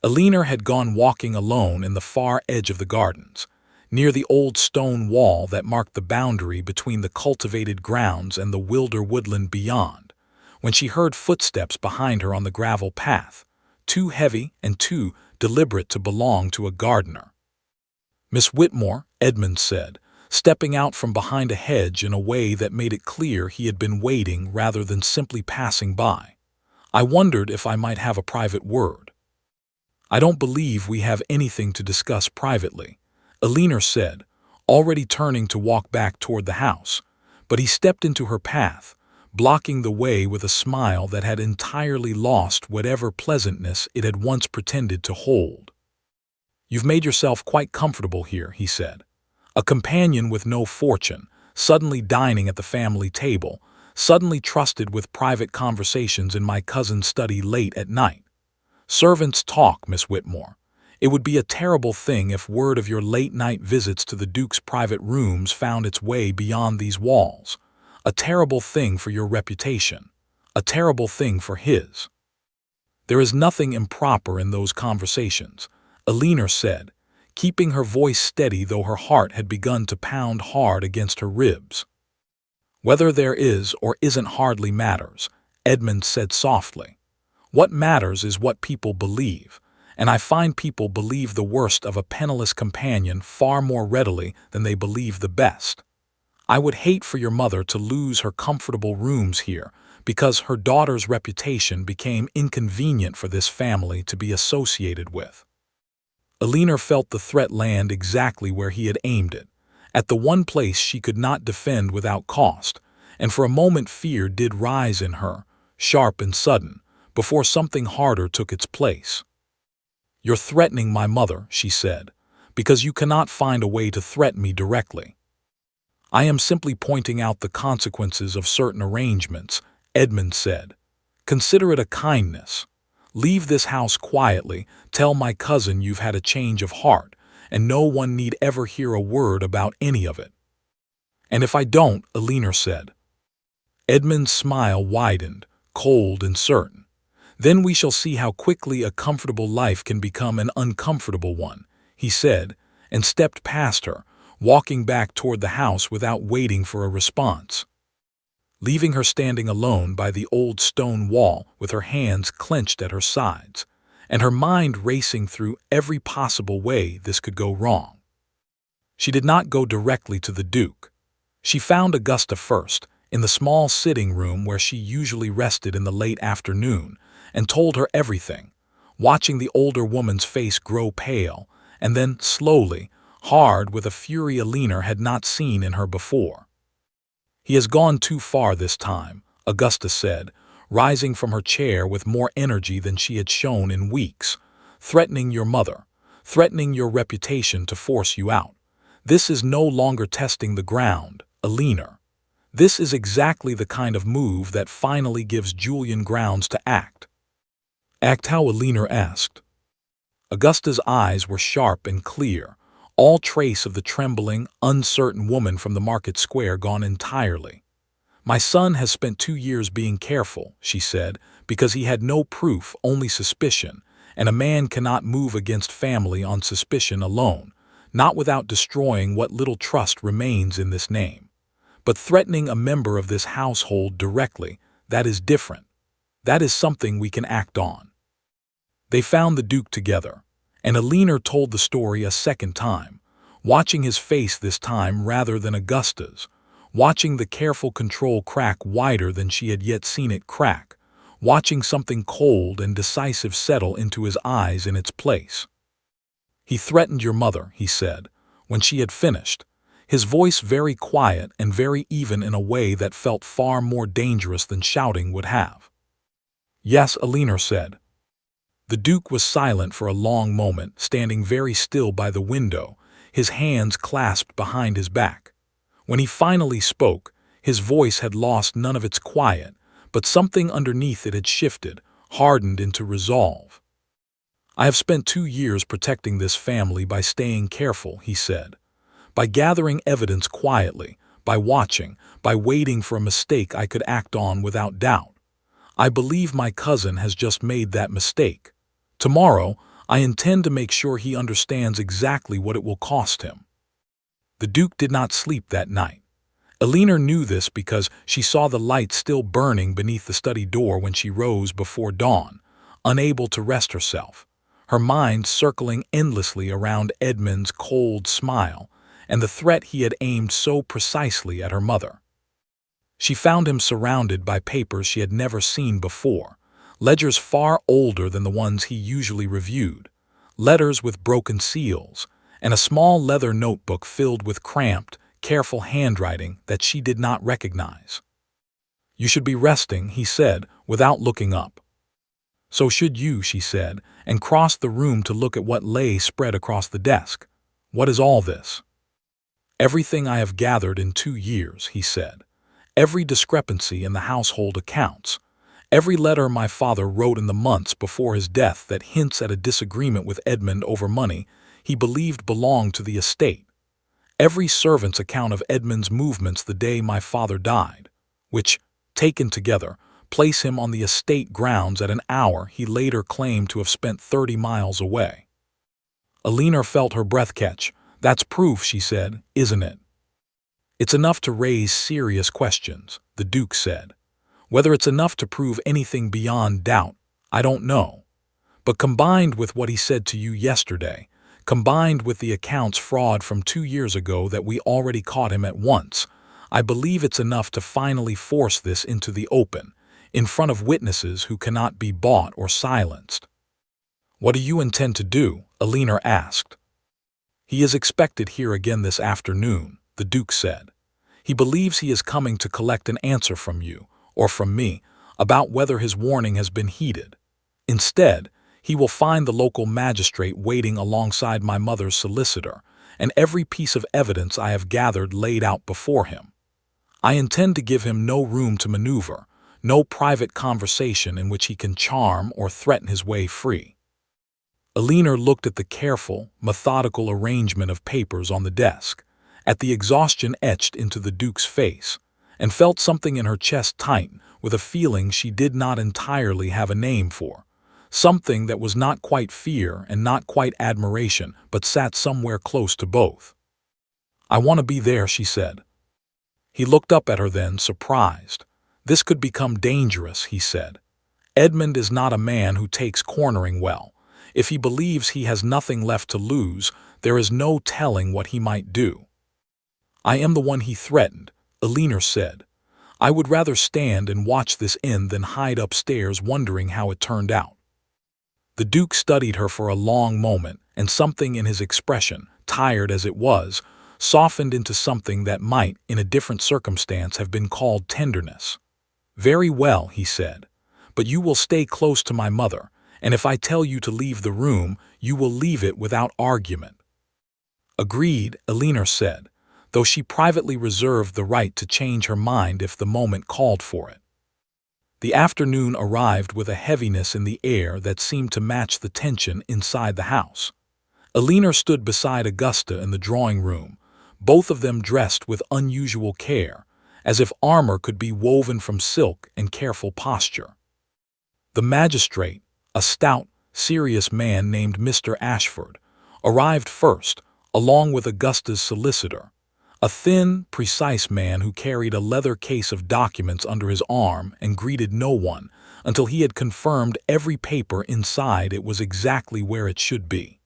Alina had gone walking alone in the far edge of the gardens, near the old stone wall that marked the boundary between the cultivated grounds and the wilder woodland beyond, when she heard footsteps behind her on the gravel path, too heavy and too deliberate to belong to a gardener. "Miss Whitmore," Edmund said, stepping out from behind a hedge in a way that made it clear he had been waiting rather than simply passing by. "I wondered if I might have a private word." "I don't believe we have anything to discuss privately," Alina said, already turning to walk back toward the house, but he stepped into her path, blocking the way with a smile that had entirely lost whatever pleasantness it had once pretended to hold. "You've made yourself quite comfortable here," he said. "A companion with no fortune, suddenly dining at the family table, suddenly trusted with private conversations in my cousin's study late at night. Servants talk, Miss Whitmore. It would be a terrible thing if word of your late-night visits to the Duke's private rooms found its way beyond these walls. A terrible thing for your reputation. A terrible thing for his." "There is nothing improper in those conversations," Alina said, keeping her voice steady though her heart had begun to pound hard against her ribs. "Whether there is or isn't hardly matters," Edmund said softly. "What matters is what people believe, and I find people believe the worst of a penniless companion far more readily than they believe the best. I would hate for your mother to lose her comfortable rooms here because her daughter's reputation became inconvenient for this family to be associated with." Alina felt the threat land exactly where he had aimed it, at the one place she could not defend without cost, and for a moment fear did rise in her, sharp and sudden, before something harder took its place. "You're threatening my mother," she said, "because you cannot find a way to threaten me directly." "I am simply pointing out the consequences of certain arrangements," Edmund said. "Consider it a kindness. Leave this house quietly, tell my cousin you've had a change of heart, and no one need ever hear a word about any of it." "And if I don't," Alina said. Edmund's smile widened, cold and certain. "Then we shall see how quickly a comfortable life can become an uncomfortable one," he said, and stepped past her, walking back toward the house without waiting for a response. Leaving her standing alone by the old stone wall with her hands clenched at her sides, and her mind racing through every possible way this could go wrong. She did not go directly to the Duke. She found Augusta first, in the small sitting room where she usually rested in the late afternoon, and told her everything, watching the older woman's face grow pale, and then slowly, hard with a fury Alina had not seen in her before. "He has gone too far this time," Augusta said, rising from her chair with more energy than she had shown in weeks. "Threatening your mother, threatening your reputation to force you out. This is no longer testing the ground, Alina. This is exactly the kind of move that finally gives Julian grounds to act." "Act how?" Alina asked. Augusta's eyes were sharp and clear, all trace of the trembling, uncertain woman from the market square gone entirely. "My son has spent 2 years being careful," she said, "because he had no proof, only suspicion, and a man cannot move against family on suspicion alone, not without destroying what little trust remains in this name. But threatening a member of this household directly, that is different. That is something we can act on." They found the Duke together, and Alina told the story a second time, watching his face this time rather than Augusta's, watching the careful control crack wider than she had yet seen it crack, watching something cold and decisive settle into his eyes in its place. "He threatened your mother," he said, when she had finished, his voice very quiet and very even in a way that felt far more dangerous than shouting would have. "Yes," Alina said. The Duke was silent for a long moment, standing very still by the window, his hands clasped behind his back. When he finally spoke, his voice had lost none of its quiet, but something underneath it had shifted, hardened into resolve. "I have spent 2 years protecting this family by staying careful," he said. "By gathering evidence quietly, by watching, by waiting for a mistake I could act on without doubt. I believe my cousin has just made that mistake. Tomorrow, I intend to make sure he understands exactly what it will cost him." The Duke did not sleep that night. Alina knew this because she saw the light still burning beneath the study door when she rose before dawn, unable to rest herself, her mind circling endlessly around Edmund's cold smile and the threat he had aimed so precisely at her mother. She found him surrounded by papers she had never seen before, ledgers far older than the ones he usually reviewed, letters with broken seals, and a small leather notebook filled with cramped, careful handwriting that she did not recognize. "You should be resting," he said, without looking up. "So should you," she said, and crossed the room to look at what lay spread across the desk. "What is all this?" "Everything I have gathered in 2 years," he said. "Every discrepancy in the household accounts. Every letter my father wrote in the months before his death that hints at a disagreement with Edmund over money he believed belonged to the estate. Every servant's account of Edmund's movements the day my father died, which, taken together, place him on the estate grounds at an hour he later claimed to have spent 30 miles away." Alina felt her breath catch. "That's proof," she said, "isn't it?" "It's enough to raise serious questions," the Duke said. "Whether it's enough to prove anything beyond doubt, I don't know. But combined with what he said to you yesterday, combined with the account's fraud from 2 years ago that we already caught him at once, I believe it's enough to finally force this into the open, in front of witnesses who cannot be bought or silenced." "What do you intend to do?" Alina asked. "He is expected here again this afternoon," the Duke said. "He believes he is coming to collect an answer from you, or from me, about whether his warning has been heeded. Instead, he will find the local magistrate waiting alongside my mother's solicitor, and every piece of evidence I have gathered laid out before him. I intend to give him no room to maneuver, no private conversation in which he can charm or threaten his way free." Alina looked at the careful, methodical arrangement of papers on the desk, at the exhaustion etched into the Duke's face, and felt something in her chest tighten with a feeling she did not entirely have a name for, something that was not quite fear and not quite admiration, but sat somewhere close to both. "I want to be there," she said. He looked up at her then, surprised. "This could become dangerous," he said. "Edmund is not a man who takes cornering well. If he believes he has nothing left to lose, there is no telling what he might do." "I am the one he threatened," Alina said. "I would rather stand and watch this end than hide upstairs wondering how it turned out." The Duke studied her for a long moment, and something in his expression, tired as it was, softened into something that might, in a different circumstance, have been called tenderness. "Very well," he said, "but you will stay close to my mother, and if I tell you to leave the room, you will leave it without argument." "Agreed," Alina said, though she privately reserved the right to change her mind if the moment called for it. The afternoon arrived with a heaviness in the air that seemed to match the tension inside the house. Alina stood beside Augusta in the drawing room, both of them dressed with unusual care, as if armor could be woven from silk and careful posture. The magistrate, a stout, serious man named Mr. Ashford, arrived first, along with Augusta's solicitor, a thin, precise man who carried a leather case of documents under his arm and greeted no one until he had confirmed every paper inside it was exactly where it should be.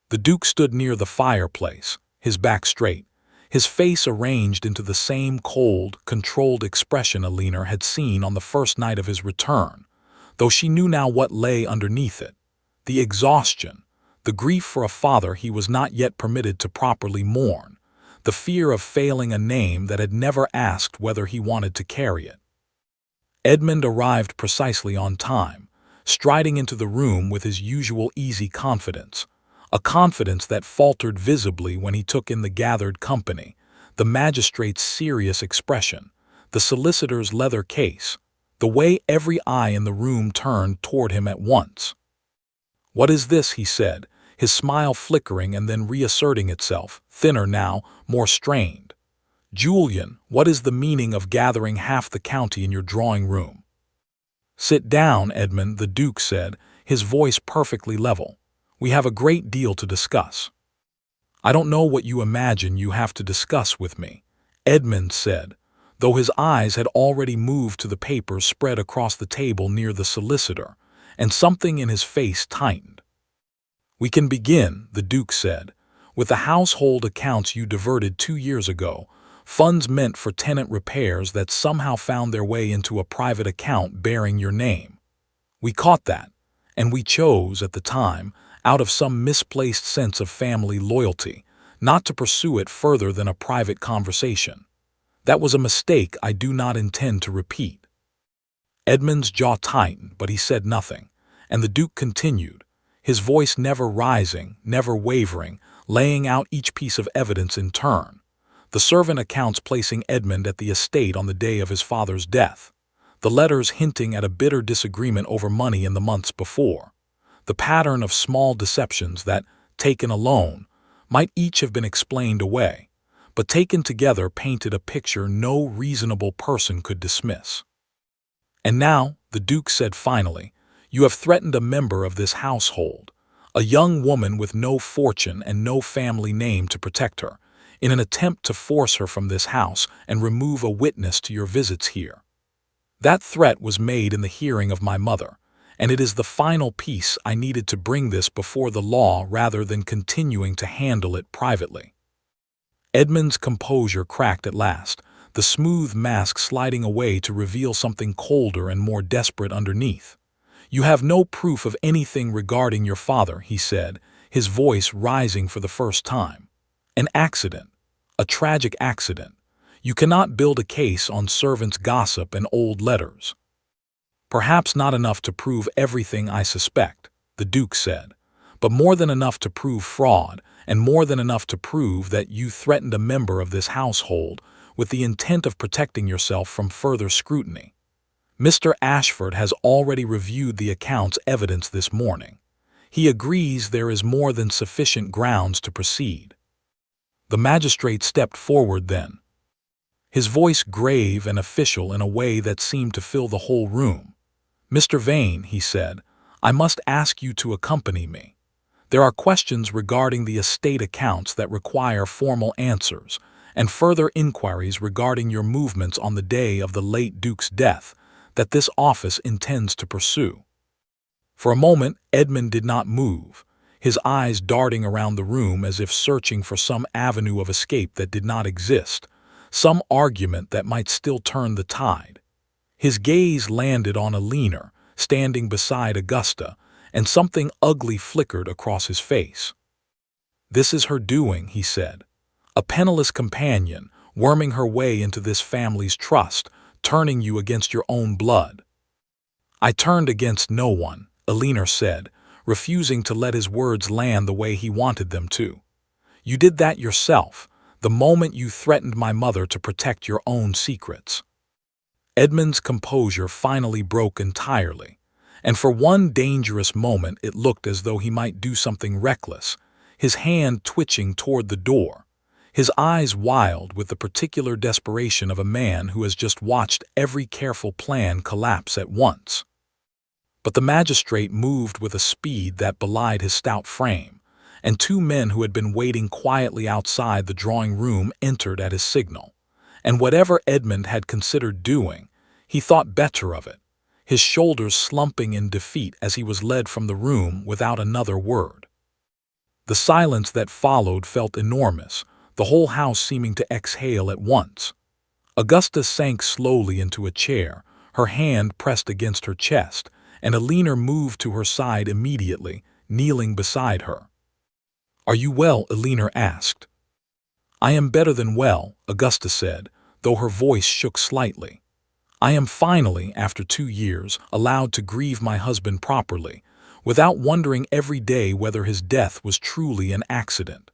The Duke stood near the fireplace, his back straight, his face arranged into the same cold, controlled expression Alina had seen on the first night of his return, though she knew now what lay underneath it: the exhaustion, the grief for a father he was not yet permitted to properly mourn, the fear of failing a name that had never asked whether he wanted to carry it. Edmund arrived precisely on time, striding into the room with his usual easy confidence, a confidence that faltered visibly when he took in the gathered company, the magistrate's serious expression, the solicitor's leather case, the way every eye in the room turned toward him at once. "What is this?" he said, his smile flickering and then reasserting itself, thinner now, more strained. "Julian, what is the meaning of gathering half the county in your drawing room?" "Sit down, Edmund," the Duke said, his voice perfectly level. "We have a great deal to discuss." "I don't know what you imagine you have to discuss with me," Edmund said, though his eyes had already moved to the papers spread across the table near the solicitor, and something in his face tightened. "We can begin," the Duke said, "with the household accounts you diverted 2 years ago, funds meant for tenant repairs that somehow found their way into a private account bearing your name. We caught that, and we chose, at the time, out of some misplaced sense of family loyalty, not to pursue it further than a private conversation. That was a mistake I do not intend to repeat." Edmund's jaw tightened, but he said nothing, and the Duke continued, his voice never rising, never wavering, laying out each piece of evidence in turn. The servant accounts placing Edmund at the estate on the day of his father's death, the letters hinting at a bitter disagreement over money in the months before, the pattern of small deceptions that, taken alone, might each have been explained away, but taken together painted a picture no reasonable person could dismiss. "And now," the Duke said finally, "you have threatened a member of this household, a young woman with no fortune and no family name to protect her, in an attempt to force her from this house and remove a witness to your visits here. That threat was made in the hearing of my mother, and it is the final piece I needed to bring this before the law rather than continuing to handle it privately." Edmund's composure cracked at last, the smooth mask sliding away to reveal something colder and more desperate underneath. "You have no proof of anything regarding your father," he said, his voice rising for the first time. "An accident, a tragic accident. You cannot build a case on servants' gossip and old letters." "Perhaps not enough to prove everything I suspect," the Duke said, "but more than enough to prove fraud, and more than enough to prove that you threatened a member of this household with the intent of protecting yourself from further scrutiny. Mr. Ashford has already reviewed the account's evidence this morning. He agrees there is more than sufficient grounds to proceed." The magistrate stepped forward then, his voice grave and official in a way that seemed to fill the whole room. "Mr. Vane," he said, "I must ask you to accompany me. There are questions regarding the estate accounts that require formal answers, and further inquiries regarding your movements on the day of the late Duke's death that this office intends to pursue." For a moment Edmund did not move, his eyes darting around the room as if searching for some avenue of escape that did not exist, some argument that might still turn the tide. His gaze landed on Alina, standing beside Augusta, and something ugly flickered across his face. "This is her doing," he said. "A penniless companion, worming her way into this family's trust, turning you against your own blood." "I turned against no one," Alina said, refusing to let his words land the way he wanted them to. "You did that yourself, the moment you threatened my mother to protect your own secrets." Edmund's composure finally broke entirely, and for one dangerous moment it looked as though he might do something reckless, his hand twitching toward the door, his eyes wild with the particular desperation of a man who has just watched every careful plan collapse at once. But the magistrate moved with a speed that belied his stout frame, and 2 men who had been waiting quietly outside the drawing room entered at his signal. And whatever Edmund had considered doing, he thought better of it, his shoulders slumping in defeat as he was led from the room without another word. The silence that followed felt enormous, the whole house seeming to exhale at once. Augusta sank slowly into a chair, her hand pressed against her chest, and Alina moved to her side immediately, kneeling beside her. "Are you well?" Alina asked. "I am better than well," Augusta said, though her voice shook slightly. "I am finally, after 2 years, allowed to grieve my husband properly, without wondering every day whether his death was truly an accident."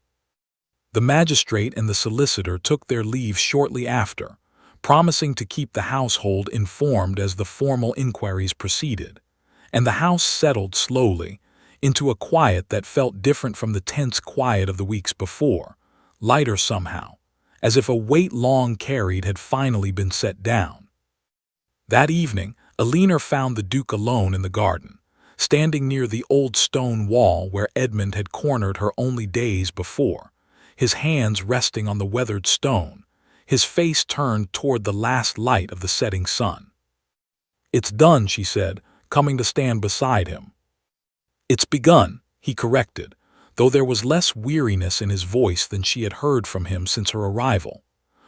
The magistrate and the solicitor took their leave shortly after, promising to keep the household informed as the formal inquiries proceeded, and the house settled slowly into a quiet that felt different from the tense quiet of the weeks before, lighter somehow, as if a weight long carried had finally been set down. That evening, Alina found the Duke alone in the garden, standing near the old stone wall where Edmund had cornered her only days before, his hands resting on the weathered stone, his face turned toward the last light of the setting sun. "It's done," she said, coming to stand beside him. "It's begun," he corrected, though there was less weariness in his voice than she had heard from him since her arrival.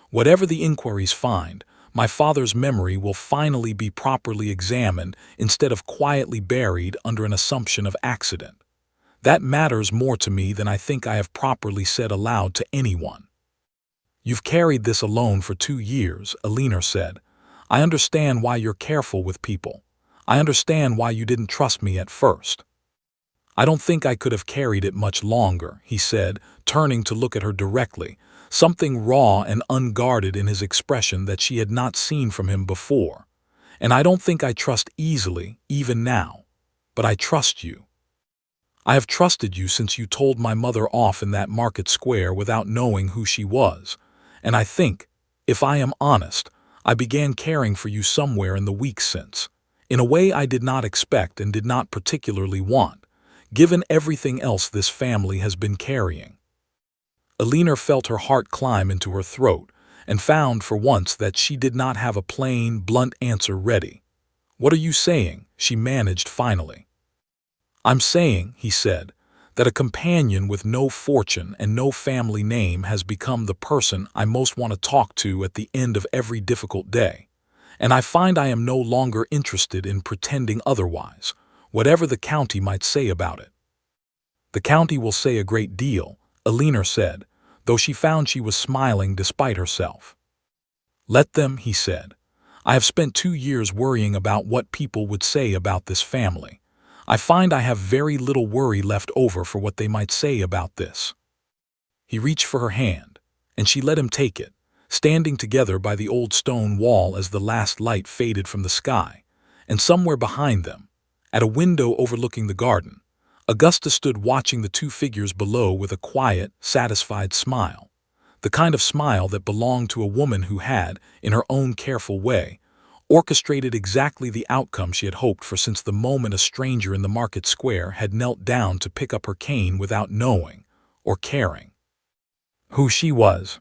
"Whatever the inquiries find, my father's memory will finally be properly examined instead of quietly buried under an assumption of accident. That matters more to me than I think I have properly said aloud to anyone." "You've carried this alone for 2 years," Alina said. "I understand why you're careful with people. I understand why you didn't trust me at first." "I don't think I could have carried it much longer," he said, turning to look at her directly, something raw and unguarded in his expression that she had not seen from him before. "And I don't think I trust easily, even now. But I trust you. I have trusted you since you told my mother off in that market square without knowing who she was, and I think, if I am honest, I began caring for you somewhere in the weeks since, in a way I did not expect and did not particularly want, given everything else this family has been carrying." Alina felt her heart climb into her throat and found for once that she did not have a plain, blunt answer ready. "What are you saying?" she managed finally. "I'm saying," he said, "that a companion with no fortune and no family name has become the person I most want to talk to at the end of every difficult day, and I find I am no longer interested in pretending otherwise, whatever the county might say about it." "The county will say a great deal," Alina said, though she found she was smiling despite herself. "Let them," he said. "I have spent 2 years worrying about what people would say about this family. I find I have very little worry left over for what they might say about this." He reached for her hand, and she let him take it, standing together by the old stone wall as the last light faded from the sky, and somewhere behind them, at a window overlooking the garden, Augusta stood watching the two figures below with a quiet, satisfied smile, the kind of smile that belonged to a woman who had, in her own careful way, orchestrated exactly the outcome she had hoped for since the moment a stranger in the market square had knelt down to pick up her cane without knowing, or caring, who she was.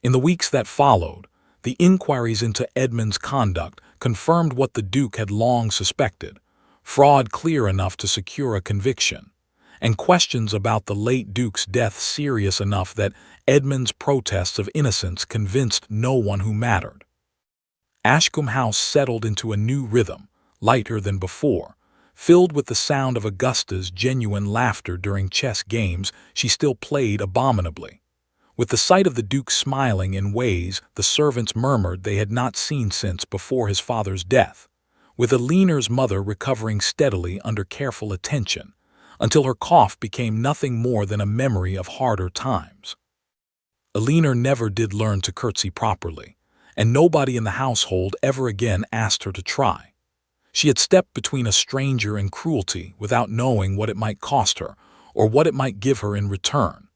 In the weeks that followed, the inquiries into Edmund's conduct confirmed what the Duke had long suspected: fraud clear enough to secure a conviction, and questions about the late Duke's death serious enough that Edmund's protests of innocence convinced no one who mattered. Ashcombe House settled into a new rhythm, lighter than before, filled with the sound of Augusta's genuine laughter during chess games she still played abominably, with the sight of the Duke smiling in ways the servants murmured they had not seen since before his father's death, with Alina's mother recovering steadily under careful attention, until her cough became nothing more than a memory of harder times. Alina never did learn to curtsy properly, and nobody in the household ever again asked her to try. She had stepped between a stranger and cruelty without knowing what it might cost her or what it might give her in return,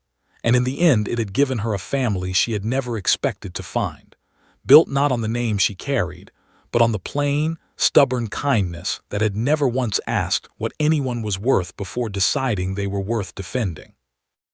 and in the end it had given her a family she had never expected to find, built not on the name she carried, but on the plain, stubborn kindness that had never once asked what anyone was worth before deciding they were worth defending.